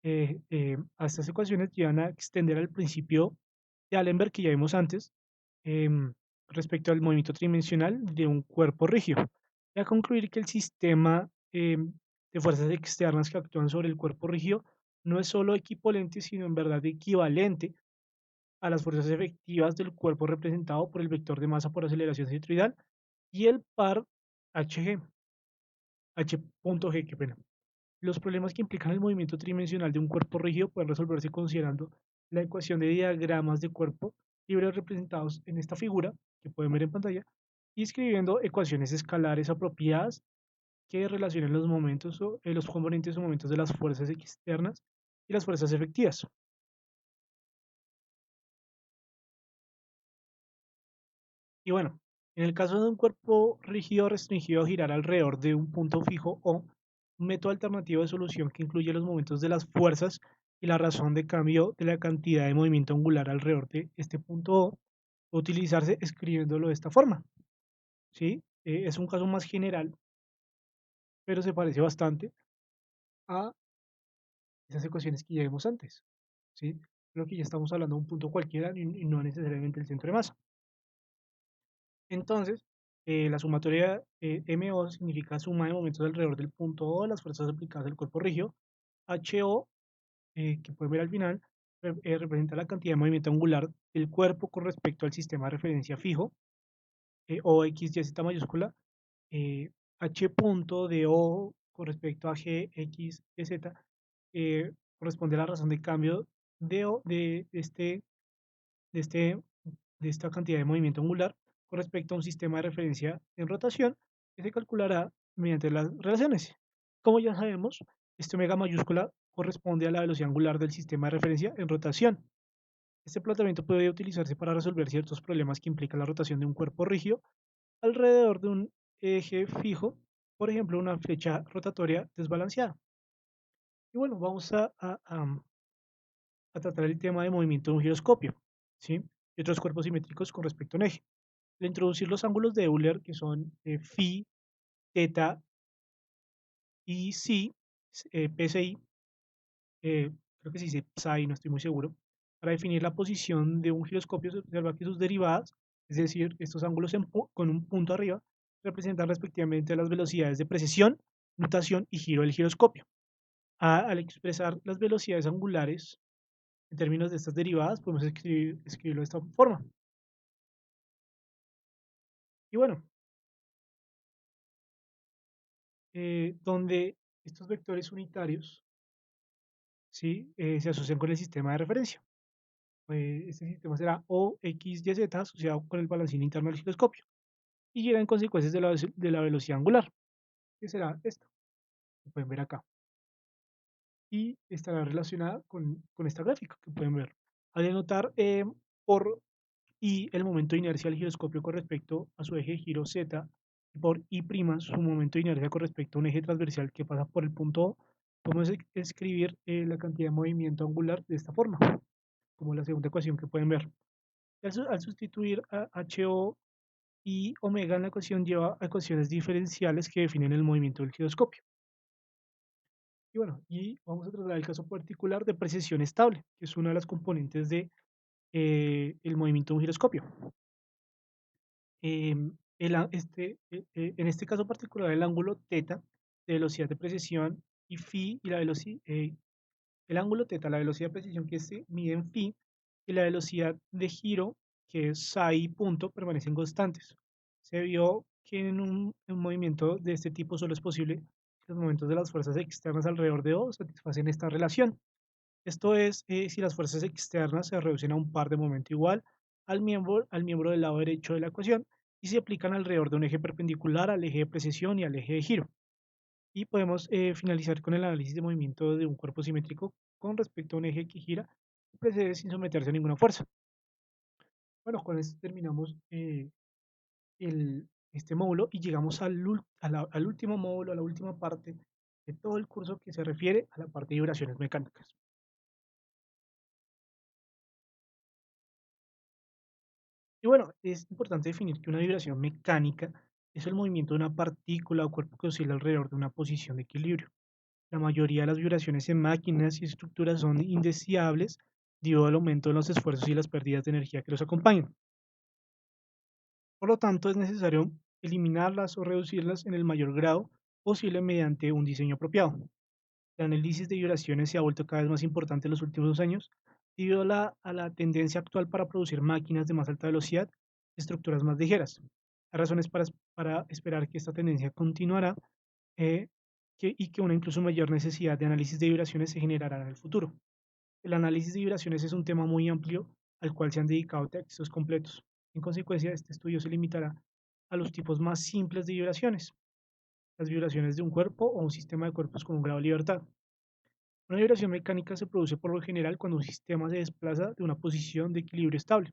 estas ecuaciones llevan a extender al principio de Allenberg que ya vimos antes em, respecto al movimiento tridimensional de un cuerpo rígido y a concluir que el sistema de fuerzas externas que actúan sobre el cuerpo rígido no es solo equivalente, sino en verdad equivalente a las fuerzas efectivas del cuerpo representado por el vector de masa por aceleración centroidal y el par Hg, H.G, qué pena. Los problemas que implican el movimiento tridimensional de un cuerpo rígido pueden resolverse considerando la ecuación de diagramas de cuerpo libres representados en esta figura que pueden ver en pantalla y escribiendo ecuaciones escalares apropiadas que relacionen los momentos o los componentes o momentos de las fuerzas externas y las fuerzas efectivas. Y bueno, en el caso de un cuerpo rígido restringido a girar alrededor de un punto fijo o un método alternativo de solución que incluye los momentos de las fuerzas y la razón de cambio de la cantidad de movimiento angular alrededor de este punto O, puede utilizarse escribiéndolo de esta forma, ¿sí? Es un caso más general, pero se parece bastante a esas ecuaciones que ya vimos antes, ¿sí? Creo que ya estamos hablando de un punto cualquiera y no necesariamente el centro de masa. Entonces, la sumatoria MO significa suma de momentos alrededor del punto O de las fuerzas aplicadas al cuerpo rígido. HO, que pueden ver al final, representa la cantidad de movimiento angular del cuerpo con respecto al sistema de referencia fijo, o X, Y, Z mayúscula. eh, H punto de O con respecto a G, X, Y, Z, corresponde a la razón de cambio de O de este de esta cantidad de movimiento angular con respecto a un sistema de referencia en rotación que se calculará mediante las relaciones. Como ya sabemos, este omega mayúscula corresponde a la velocidad angular del sistema de referencia en rotación. Este planteamiento puede utilizarse para resolver ciertos problemas que implican la rotación de un cuerpo rígido alrededor de un eje fijo, por ejemplo, una flecha rotatoria desbalanceada. Y bueno, vamos a tratar el tema de movimiento de un giroscopio, ¿sí? Y otros cuerpos simétricos con respecto a un eje. Al introducir los ángulos de Euler, que son phi, teta y psi, PSI, creo que se dice psi, no estoy muy seguro, para definir la posición de un giroscopio se observa que sus derivadas, es decir, estos ángulos con un punto arriba, representan respectivamente las velocidades de precesión, nutación y giro del giroscopio. Al expresar las velocidades angulares en términos de estas derivadas, podemos escribirlo de esta forma. Y bueno, donde estos vectores unitarios, ¿sí? Se asocian con el sistema de referencia. Este sistema será O, X, Y, Z asociado con el balancín interno del giroscopio y lleva en consecuencias de la velocidad angular, que será esto, que pueden ver acá. Y estará relacionada con esta gráfica que pueden ver. Al denotar por I el momento de inercia del giroscopio con respecto a su eje de giro Z y por I' su momento de inercia con respecto a un eje transversal que pasa por el punto O, podemos escribir la cantidad de movimiento angular de esta forma, como la segunda ecuación que pueden ver. Al sustituir a HO y omega en la ecuación lleva a ecuaciones diferenciales que definen el movimiento del giroscopio. Y bueno, y vamos a tratar el caso particular de precesión estable, que es una de las componentes de el movimiento de un giroscopio. En este caso particular, el ángulo teta de velocidad de precesión y phi y la velocidad, el ángulo teta, la velocidad de precesión que se mide en phi y la velocidad de giro, que es psi punto, permanecen constantes. Se vio que en un movimiento de este tipo solo es posible que los momentos de las fuerzas externas alrededor de O satisfacen esta relación. Esto es si las fuerzas externas se reducen a un par de momento igual al miembro del lado derecho de la ecuación y se aplican alrededor de un eje perpendicular al eje de precesión y al eje de giro. Y podemos finalizar con el análisis de movimiento de un cuerpo simétrico con respecto a un eje que gira y precede sin someterse a ninguna fuerza. Bueno, con esto terminamos este módulo y llegamos al último módulo, a la última parte de todo el curso que se refiere a la parte de vibraciones mecánicas. Y bueno, es importante definir que una vibración mecánica es el movimiento de una partícula o cuerpo que oscila alrededor de una posición de equilibrio. La mayoría de las vibraciones en máquinas y estructuras son indeseables debido al aumento de los esfuerzos y las pérdidas de energía que los acompañan. Por lo tanto, es necesario eliminarlas o reducirlas en el mayor grado posible mediante un diseño apropiado. El análisis de vibraciones se ha vuelto cada vez más importante en los últimos años debido a la tendencia actual para producir máquinas de más alta velocidad y estructuras más ligeras. Hay razones para esperar que esta tendencia continuará eh, y que una incluso mayor necesidad de análisis de vibraciones se generará en el futuro. El análisis de vibraciones es un tema muy amplio al cual se han dedicado textos completos. En consecuencia, este estudio se limitará a los tipos más simples de vibraciones, las vibraciones de un cuerpo o un sistema de cuerpos con un grado de libertad. Una vibración mecánica se produce por lo general cuando un sistema se desplaza de una posición de equilibrio estable.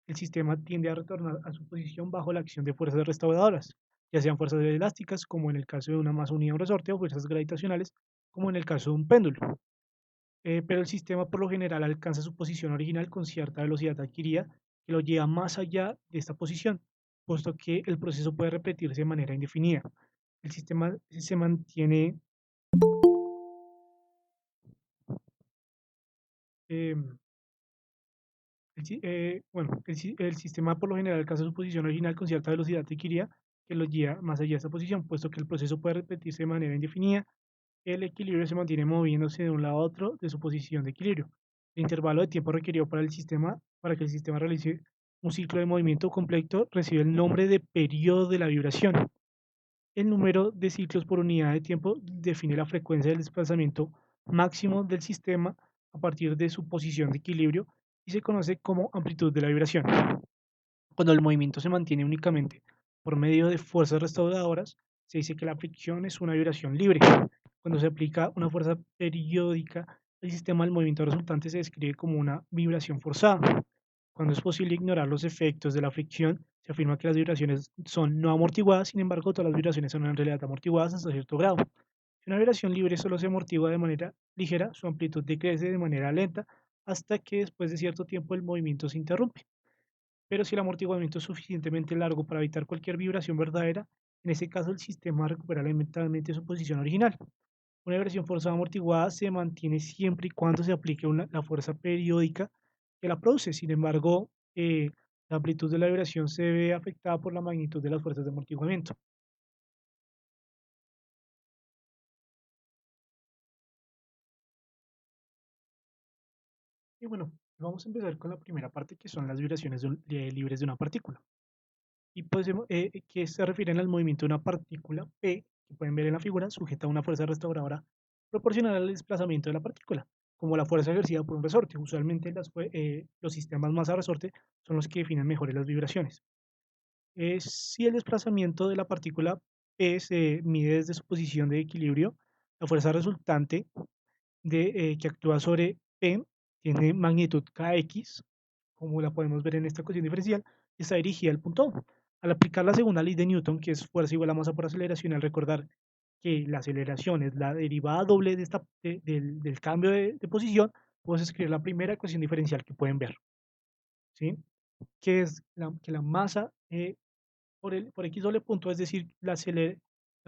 El sistema tiende a retornar a su posición bajo la acción de fuerzas restauradoras, ya sean fuerzas elásticas, como en el caso de una masa unida a un resorte, o fuerzas gravitacionales, como en el caso de un péndulo. Pero el sistema por lo general alcanza su posición original con cierta velocidad adquirida que lo lleva más allá de esta posición, puesto que el proceso puede repetirse de manera indefinida. El sistema se mantiene, em, el sistema por lo general alcanza su posición original con cierta velocidad adquirida que lo lleva más allá de esta posición, puesto que el proceso puede repetirse de manera indefinida. El equilibrio se mantiene moviéndose de un lado a otro de su posición de equilibrio. El intervalo de tiempo requerido para que el sistema realice un ciclo de movimiento completo recibe el nombre de periodo de la vibración. El número de ciclos por unidad de tiempo define la frecuencia del desplazamiento máximo del sistema a partir de su posición de equilibrio y se conoce como amplitud de la vibración. Cuando el movimiento se mantiene únicamente por medio de fuerzas restauradoras, se dice que la fricción es una vibración libre. Cuando se aplica una fuerza periódica al sistema, el movimiento resultante se describe como una vibración forzada. Cuando es posible ignorar los efectos de la fricción, se afirma que las vibraciones son no amortiguadas, sin embargo, todas las vibraciones son en realidad amortiguadas hasta cierto grado. Si una vibración libre solo se amortigua de manera ligera, su amplitud decrece de manera lenta hasta que después de cierto tiempo el movimiento se interrumpe. Pero si el amortiguamiento es suficientemente largo para evitar cualquier vibración verdadera, en ese caso el sistema recupera lentamente su posición original. Una vibración forzada amortiguada se mantiene siempre y cuando se aplique la fuerza periódica que la produce. Sin embargo, la amplitud de la vibración se ve afectada por la magnitud de las fuerzas de amortiguamiento. Y bueno, vamos a empezar con la primera parte, que son las vibraciones libres de una partícula. Y pues, que se refieren al movimiento de una partícula P, que pueden ver en la figura, sujeta a una fuerza restauradora proporcional al desplazamiento de la partícula, como la fuerza ejercida por un resorte. Usualmente los sistemas masa resorte son los que definen mejor las vibraciones. Si el desplazamiento de la partícula P se mide desde su posición de equilibrio, la fuerza resultante que actúa sobre P tiene magnitud Kx, como la podemos ver en esta ecuación diferencial, y está dirigida al punto O. Al aplicar la segunda ley de Newton, que es fuerza igual a masa por aceleración, al recordar que la aceleración es la derivada doble del cambio de posición, podemos escribir la primera ecuación diferencial que pueden ver, ¿sí? Que es que la masa por X doble punto, es decir, la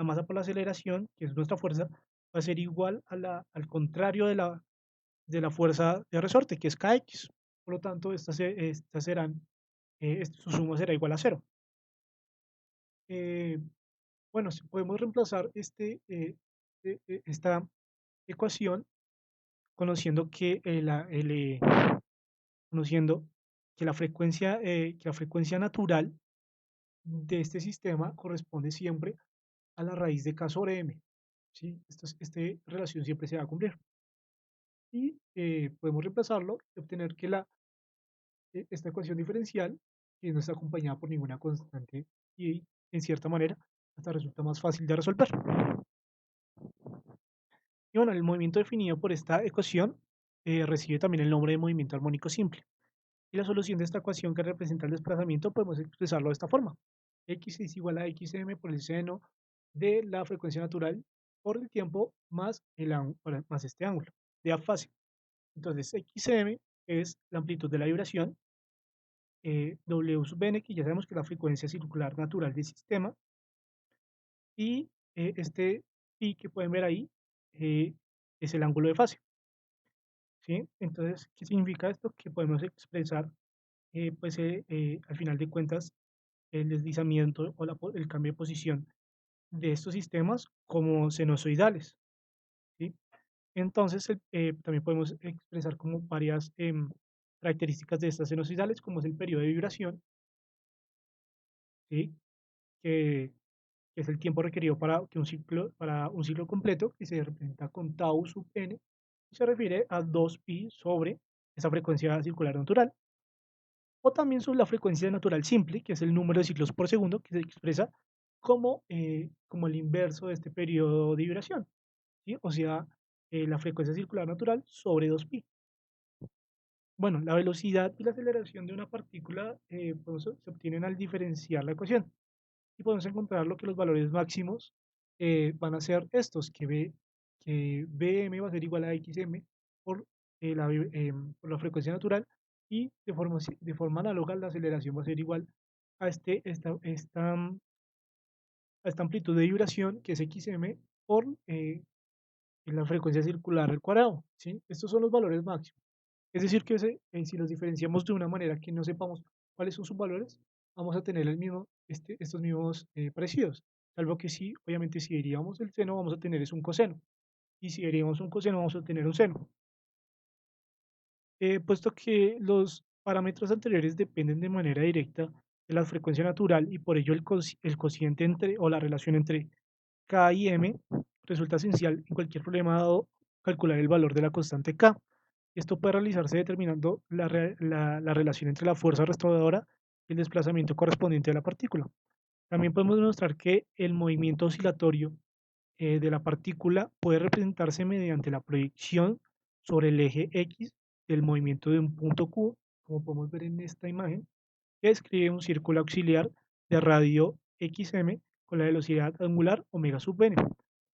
masa por la aceleración, que es nuestra fuerza, va a ser igual al contrario de la fuerza de resorte, que es Kx. Por lo tanto, estas serán, su suma será igual a cero. Eh, bueno, si podemos reemplazar esta ecuación conociendo conociendo que la frecuencia natural de este sistema corresponde siempre a la raíz de K sobre M. ¿Sí? Esta relación siempre se va a cumplir. Y podemos reemplazarlo y obtener que esta ecuación diferencial, que no está acompañada por ninguna constante y en cierta manera hasta resulta más fácil de resolver. Y bueno, el movimiento definido por esta ecuación recibe también el nombre de movimiento armónico simple. Y la solución de esta ecuación que representa el desplazamiento podemos expresarlo de esta forma. X es igual a xm por el seno de la frecuencia natural por el tiempo más, más este ángulo de afase. Entonces, XM es la amplitud de la vibración, W sub n, que ya sabemos que es la frecuencia circular natural del sistema, y este pi que pueden ver ahí eh, es el ángulo de fase, ¿sí? Entonces, ¿qué significa esto? Que podemos expresar, al final de cuentas, el deslizamiento o el cambio de posición de estos sistemas como sinusoidales, ¿sí? Entonces, también podemos expresar como varias características de estas sinusoidales, como es el periodo de vibración, ¿sí? Que es el tiempo requerido para un ciclo completo, que se representa con tau sub n, y se refiere a 2pi sobre esa frecuencia circular natural. O también sobre la frecuencia natural simple, que es el número de ciclos por segundo, que se expresa como el inverso de este periodo de vibración, ¿sí? O sea, la frecuencia circular natural sobre 2pi. Bueno, la velocidad y la aceleración de una partícula se obtienen al diferenciar la ecuación. Y podemos encontrar lo que los valores máximos van a ser estos, que Bm va a ser igual a Xm por, por la frecuencia natural, y de forma análoga la aceleración va a ser igual a, a esta amplitud de vibración, que es Xm, por la frecuencia circular al cuadrado, ¿sí? Estos son los valores máximos. Es decir, que si los diferenciamos de una manera que no sepamos cuáles son sus valores, vamos a tener estos mismos parecidos. Salvo que sí, obviamente, si derivamos el seno, vamos a tener es un coseno. Y si derivamos un coseno, vamos a tener un seno. Puesto que los parámetros anteriores dependen de manera directa de la frecuencia natural, y por ello el cociente o la relación entre K y M, resulta esencial en cualquier problema dado calcular el valor de la constante K. Esto puede realizarse determinando la relación entre la fuerza restauradora y el desplazamiento correspondiente de la partícula. También podemos demostrar que el movimiento oscilatorio de la partícula puede representarse mediante la proyección sobre el eje X del movimiento de un punto Q, como podemos ver en esta imagen, que describe un círculo auxiliar de radio XM con la velocidad angular omega sub n.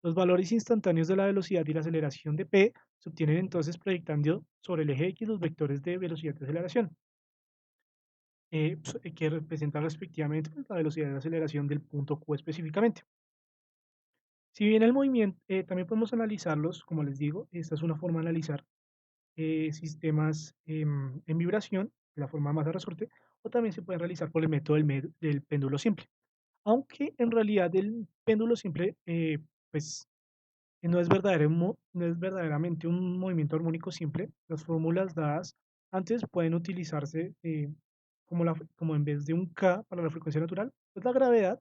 Los valores instantáneos de la velocidad y la aceleración de P se obtienen entonces proyectando sobre el eje X los vectores de velocidad y aceleración, que representan respectivamente, pues, la velocidad y la aceleración del punto Q específicamente. Si bien el movimiento, también podemos analizarlos, como les digo, esta es una forma de analizar sistemas en vibración, de la forma masa resorte, o también se puede realizar por el método del péndulo simple. Aunque en realidad el péndulo simple, pues no es verdaderamente un movimiento armónico simple. Las fórmulas dadas antes pueden utilizarse como en vez de un K para la frecuencia natural, pues la gravedad,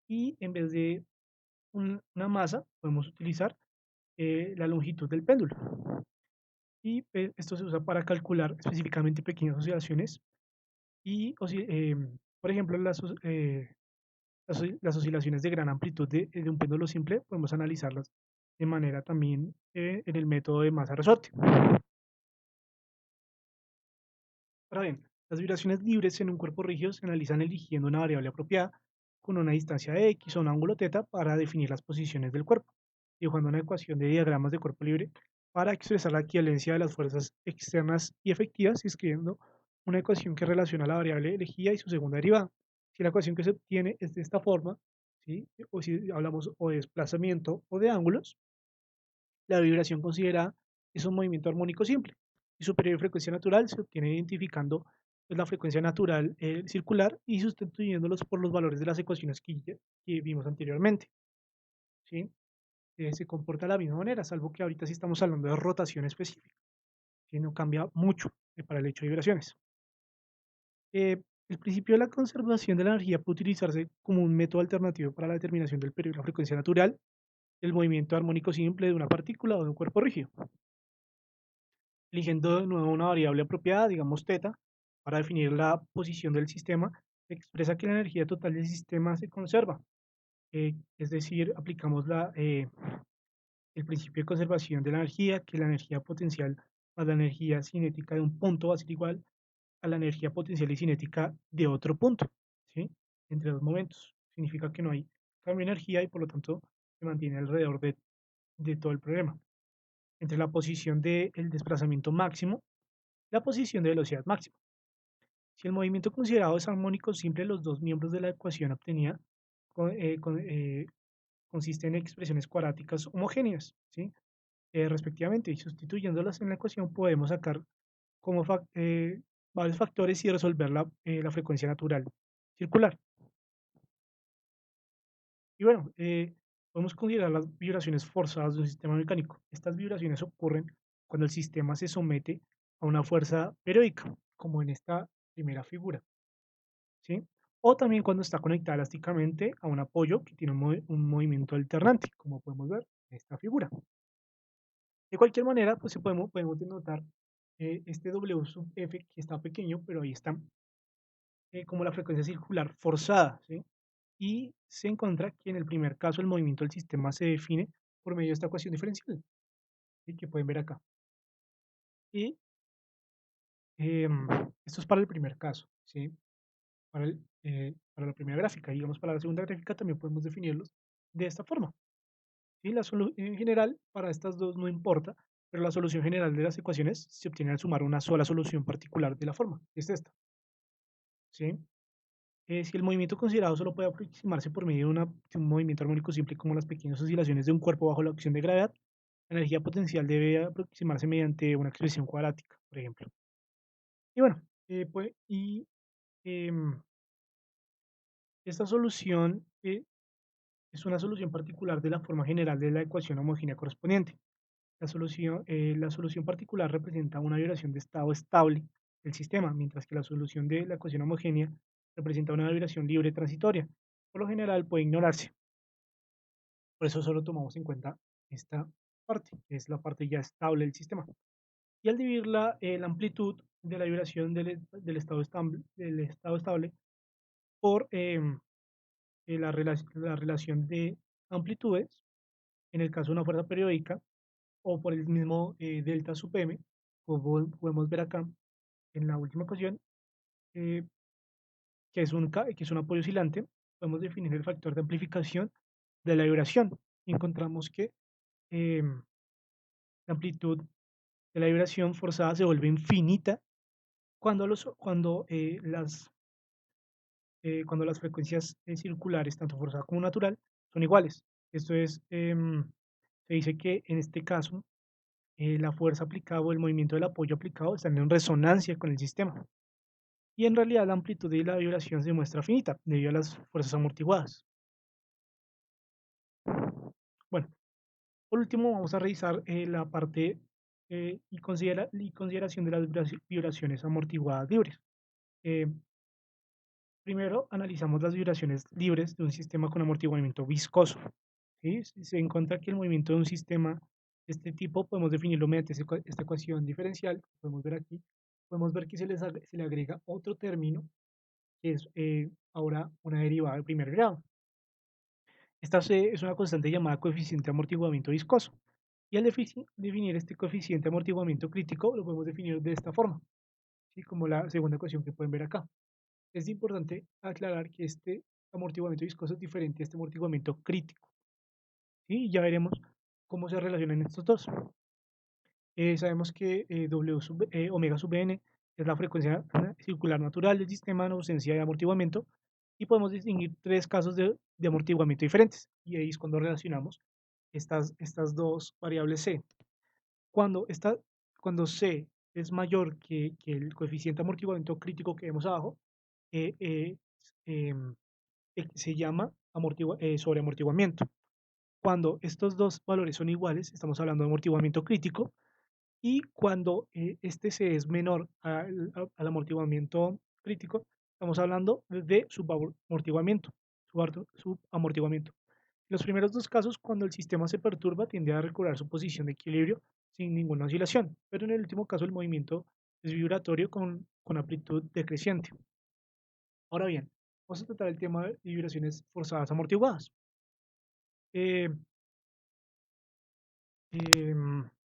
y en vez de una masa podemos utilizar la longitud del péndulo. Y esto se usa para calcular específicamente pequeñas oscilaciones y, por ejemplo, las oscilaciones de gran amplitud de un péndulo simple podemos analizarlas de manera también en el método de masa resorte. Ahora bien, las vibraciones libres en un cuerpo rígido se analizan eligiendo una variable apropiada con una distancia de x o un ángulo θ para definir las posiciones del cuerpo, dibujando una ecuación de diagramas de cuerpo libre para expresar la equivalencia de las fuerzas externas y efectivas, y escribiendo una ecuación que relaciona la variable elegida y su segunda derivada. Si la ecuación que se obtiene es de esta forma, ¿sí? O si hablamos o de desplazamiento o de ángulos, la vibración considerada es un movimiento armónico simple, y su periodo de frecuencia natural se obtiene identificando, pues, la frecuencia natural circular y sustituyéndolos por los valores de las ecuaciones que vimos anteriormente, ¿sí? Se comporta de la misma manera, salvo que ahorita sí estamos hablando de rotación específica, que no cambia mucho para el hecho de vibraciones. El principio de la conservación de la energía puede utilizarse como un método alternativo para la determinación del periodo de la frecuencia natural del movimiento armónico simple de una partícula o de un cuerpo rígido, eligiendo de nuevo una variable apropiada, digamos θ, para definir la posición del sistema. Se expresa que la energía total del sistema se conserva, es decir, aplicamos el principio de conservación de la energía, que la energía potencial más la energía cinética de un punto va a ser igual a la energía potencial y cinética de otro punto, ¿sí? Entre dos momentos. Significa que no hay cambio de energía y por lo tanto se mantiene alrededor de de todo el problema, entre la posición del desplazamiento máximo y la posición de velocidad máxima. Si el movimiento considerado es armónico simple, los dos miembros de la ecuación obtenida co- eh, con- eh, consisten en expresiones cuadráticas homogéneas, ¿sí? Respectivamente, y sustituyéndolas en la ecuación podemos sacar como varios factores y resolver la frecuencia natural circular. Y bueno, podemos considerar las vibraciones forzadas de un sistema mecánico. Estas vibraciones ocurren cuando el sistema se somete a una fuerza periódica, como en esta primera figura, ¿sí? O también cuando está conectada elásticamente a un apoyo que tiene un movimiento alternante, como podemos ver en esta figura. De cualquier manera, pues podemos denotar este W sub F que está pequeño, pero ahí está, como la frecuencia circular forzada, ¿sí? Y se encuentra que en el primer caso el movimiento del sistema se define por medio de esta ecuación diferencial, ¿sí? Que pueden ver acá. Y em, esto es para el primer caso, ¿sí? Para la primera gráfica. Digamos, para la segunda gráfica también podemos definirlos de esta forma. ¿Sí? En general, para estas dos no importa, pero la solución general de las ecuaciones se obtiene al sumar una sola solución particular de la forma, que es esta. ¿Sí? Si el movimiento considerado solo puede aproximarse por medio de un movimiento armónico simple como las pequeñas oscilaciones de un cuerpo bajo la acción de gravedad, la energía potencial debe aproximarse mediante una expresión cuadrática, por ejemplo. Y bueno, em, esta solución es una solución particular de la forma general de la ecuación homogénea correspondiente. La solución particular representa una vibración de estado estable del sistema, mientras que la solución de la ecuación homogénea representa una vibración libre transitoria. Por lo general puede ignorarse. Por eso solo tomamos en cuenta esta parte, que es la parte ya estable del sistema. Y al dividir la amplitud de la vibración del estado estable por la relación de amplitudes, en el caso de una fuerza periódica, o por el mismo delta sub m, como podemos ver acá en la última ecuación, eh, que es un apoyo oscilante, podemos definir el factor de amplificación de la vibración. Y encontramos que la amplitud de la vibración forzada se vuelve infinita cuando las frecuencias circulares, tanto forzada como natural, son iguales. Esto es, se dice que en este caso la fuerza aplicada o el movimiento del apoyo aplicado están en resonancia con el sistema. Y en realidad la amplitud de la vibración se muestra finita debido a las fuerzas amortiguadas. Bueno, por último vamos a revisar la parte y consideración de las vibraciones amortiguadas libres. Eh, Primero analizamos las vibraciones libres de un sistema con amortiguamiento viscoso. ¿Sí? Si se encuentra que el movimiento de un sistema de este tipo podemos definirlo mediante esta ecuación diferencial, que podemos ver aquí. Podemos ver que se le agrega otro término, que es ahora una derivada de primer grado. Es una constante llamada coeficiente de amortiguamiento viscoso. Y al definir este coeficiente de amortiguamiento crítico, lo podemos definir de esta forma, ¿sí? Como la segunda ecuación que pueden ver acá. Es importante aclarar que este amortiguamiento viscoso es diferente a este amortiguamiento crítico, ¿sí? Y ya veremos cómo se relacionan estos dos. Sabemos que omega sub n es la frecuencia circular natural del sistema en ausencia de amortiguamiento y podemos distinguir tres casos de amortiguamiento diferentes. Y ahí es cuando relacionamos estas dos variables C. Cuando, esta, cuando C es mayor que el coeficiente de amortiguamiento crítico que vemos abajo, eh, eh, em, se llama sobreamortiguamiento. Cuando estos dos valores son iguales, estamos hablando de amortiguamiento crítico, y cuando este C es menor al amortiguamiento crítico, estamos hablando de subamortiguamiento. En los primeros dos casos, cuando el sistema se perturba, tiende a recobrar su posición de equilibrio sin ninguna oscilación, pero en el último caso el movimiento es vibratorio con amplitud decreciente. Ahora bien, vamos a tratar el tema de vibraciones forzadas amortiguadas. Eh,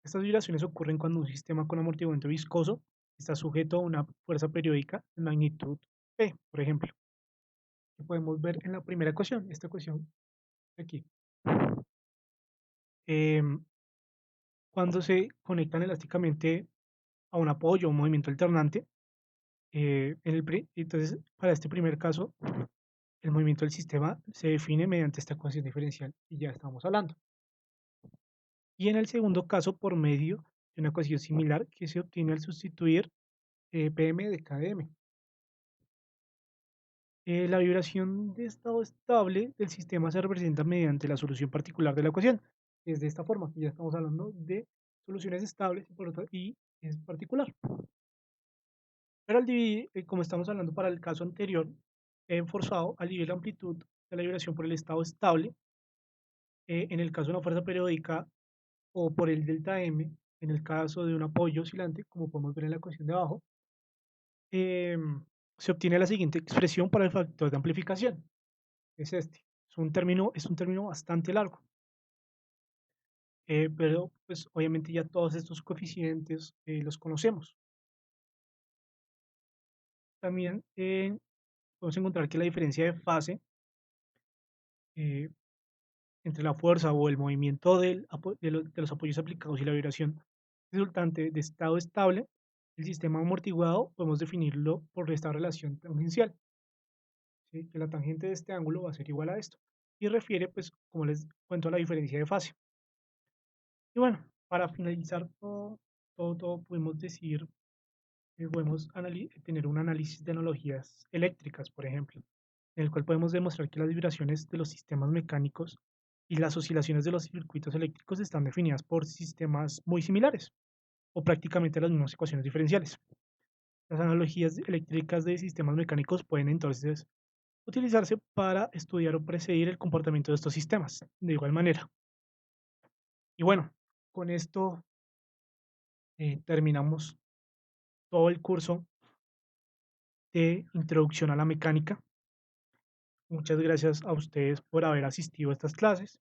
Estas vibraciones ocurren cuando un sistema con amortiguamiento viscoso está sujeto a una fuerza periódica de magnitud P, por ejemplo, que podemos ver en la primera ecuación, esta ecuación de aquí. em, cuando se conectan elásticamente a un apoyo o un movimiento alternante. Entonces, para este primer caso, el movimiento del sistema se define mediante esta ecuación diferencial y ya estamos hablando. Y en el segundo caso, por medio de una ecuación similar que se obtiene al sustituir Pm de Kdm. La vibración de estado estable del sistema se representa mediante la solución particular de la ecuación. Es de esta forma, que ya estamos hablando de soluciones estables y por otra, y es particular. Pero al dividir, como estamos hablando para el caso anterior, forzado, al dividir la amplitud de la vibración por el estado estable, en el caso de una fuerza periódica o por el delta M, en el caso de un apoyo oscilante, como podemos ver en la ecuación de abajo, se obtiene la siguiente expresión para el factor de amplificación. Es este. Es un término bastante largo, pero pues obviamente ya todos estos coeficientes los conocemos. También podemos encontrar que la diferencia de fase eh, entre la fuerza o el movimiento de los apoyos aplicados y la vibración resultante de estado estable, el sistema amortiguado, podemos definirlo por esta relación tangencial, ¿sí? Que la tangente de este ángulo va a ser igual a esto. Y refiere, pues, como les cuento, a la diferencia de fase. Y bueno, para finalizar todo podemos decir, podemos tener un análisis de analogías eléctricas, por ejemplo, en el cual podemos demostrar que las vibraciones de los sistemas mecánicos y las oscilaciones de los circuitos eléctricos están definidas por sistemas muy similares o prácticamente las mismas ecuaciones diferenciales. Las analogías eléctricas de sistemas mecánicos pueden entonces utilizarse para estudiar o predecir el comportamiento de estos sistemas de igual manera. Y bueno, con esto terminamos todo el curso de introducción a la mecánica. Muchas gracias a ustedes por haber asistido a estas clases,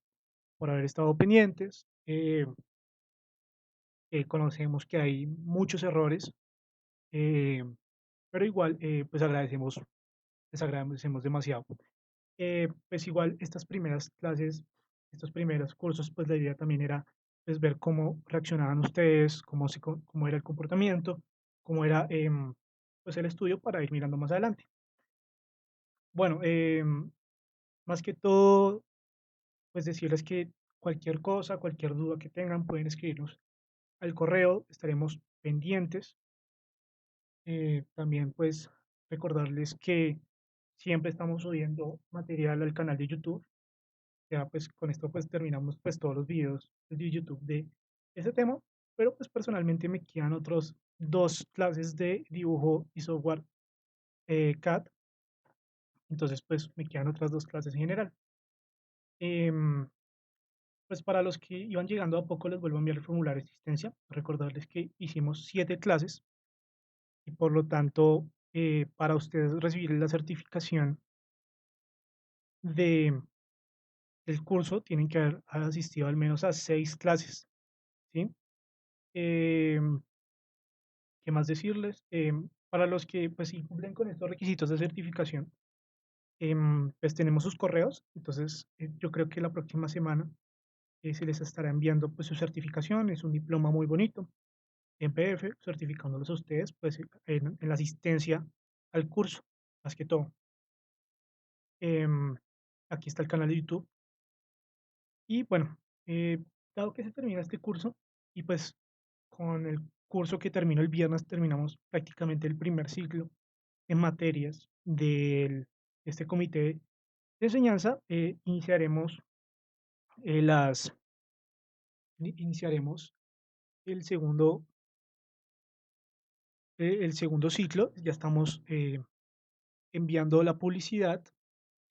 por haber estado pendientes. Conocemos que hay muchos errores, eh, pero igual pues les agradecemos demasiado. Pues igual estas primeras clases, estos primeros cursos, pues la idea también era pues, ver cómo reaccionaban ustedes, cómo era el comportamiento, cómo era pues el estudio para ir mirando más adelante. Bueno, más que todo, pues decirles que cualquier cosa, cualquier duda que tengan, pueden escribirnos al correo, estaremos pendientes. También pues recordarles que siempre estamos subiendo material al canal de YouTube. Ya pues con esto pues terminamos pues todos los videos de YouTube de ese tema, pero pues personalmente me quedan otros dos clases de dibujo y software CAD, entonces pues me quedan otras dos clases en general. Em, pues para los que iban llegando a poco les vuelvo a enviar el formulario de asistencia, recordarles que hicimos 7 clases y por lo tanto para ustedes recibir la certificación de, del curso tienen que haber asistido al menos a 6 clases, ¿sí? Em, ¿Qué más decirles? Para los que pues sí cumplen con estos requisitos de certificación, pues tenemos sus correos, entonces yo creo que la próxima semana se les estará enviando pues su certificación, es un diploma muy bonito en PDF, certificándolos a ustedes pues en la asistencia al curso, más que todo. Em, Aquí está el canal de YouTube y bueno, dado que se termina este curso y pues con el curso que terminó el viernes terminamos prácticamente el primer ciclo en materias de este comité de enseñanza, eh, las, iniciaremos el segundo ciclo. Ya estamos enviando la publicidad,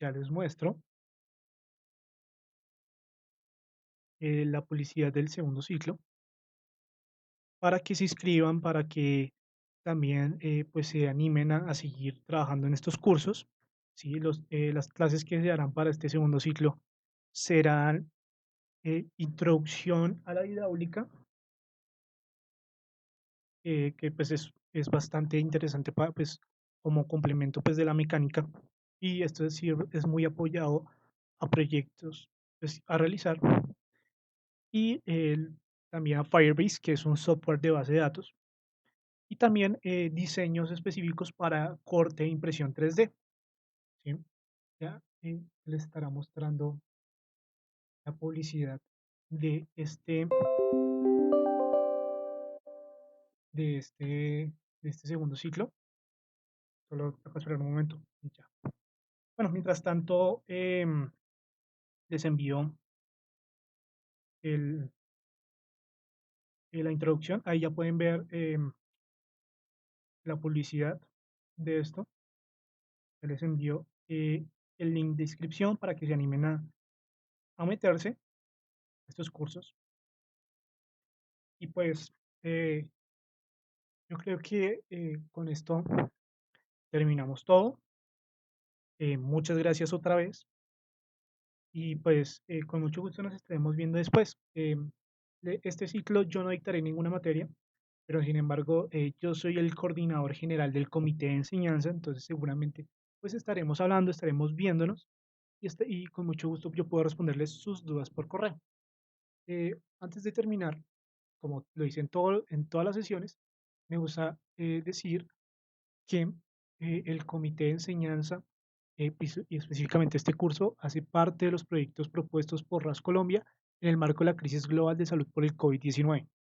ya les muestro la publicidad del segundo ciclo para que se inscriban, para que también pues se animen a seguir trabajando en estos cursos. ¿Sí? Las clases que se harán para este segundo ciclo serán introducción a la hidráulica, que pues es bastante interesante para, pues, como complemento pues, de la mecánica. Y esto es muy apoyado a proyectos pues, a realizar. y también a Firebase, que es un software de base de datos, y también diseños específicos para corte e impresión 3D. ¿Sí? Ya les estará mostrando la publicidad de de este, de este segundo ciclo. Solo toca esperar un momento y ya. Bueno, mientras tanto, les envío el, la introducción. Ahí ya pueden ver la publicidad de esto. Ya les envío el link de inscripción para que se animen a meterse a estos cursos. Y pues eh, yo creo que con esto terminamos todo. Muchas gracias otra vez y pues con mucho gusto nos estaremos viendo después. De este ciclo yo no dictaré ninguna materia, pero sin embargo yo soy el coordinador general del comité de enseñanza, entonces seguramente pues estaremos hablando, estaremos viéndonos y con mucho gusto yo puedo responderles sus dudas por correo. Antes de terminar, como lo hice en todas las sesiones, me gusta decir que el comité de enseñanza y específicamente este curso hace parte de los proyectos propuestos por RAS Colombia en el marco de la crisis global de salud por el COVID-19.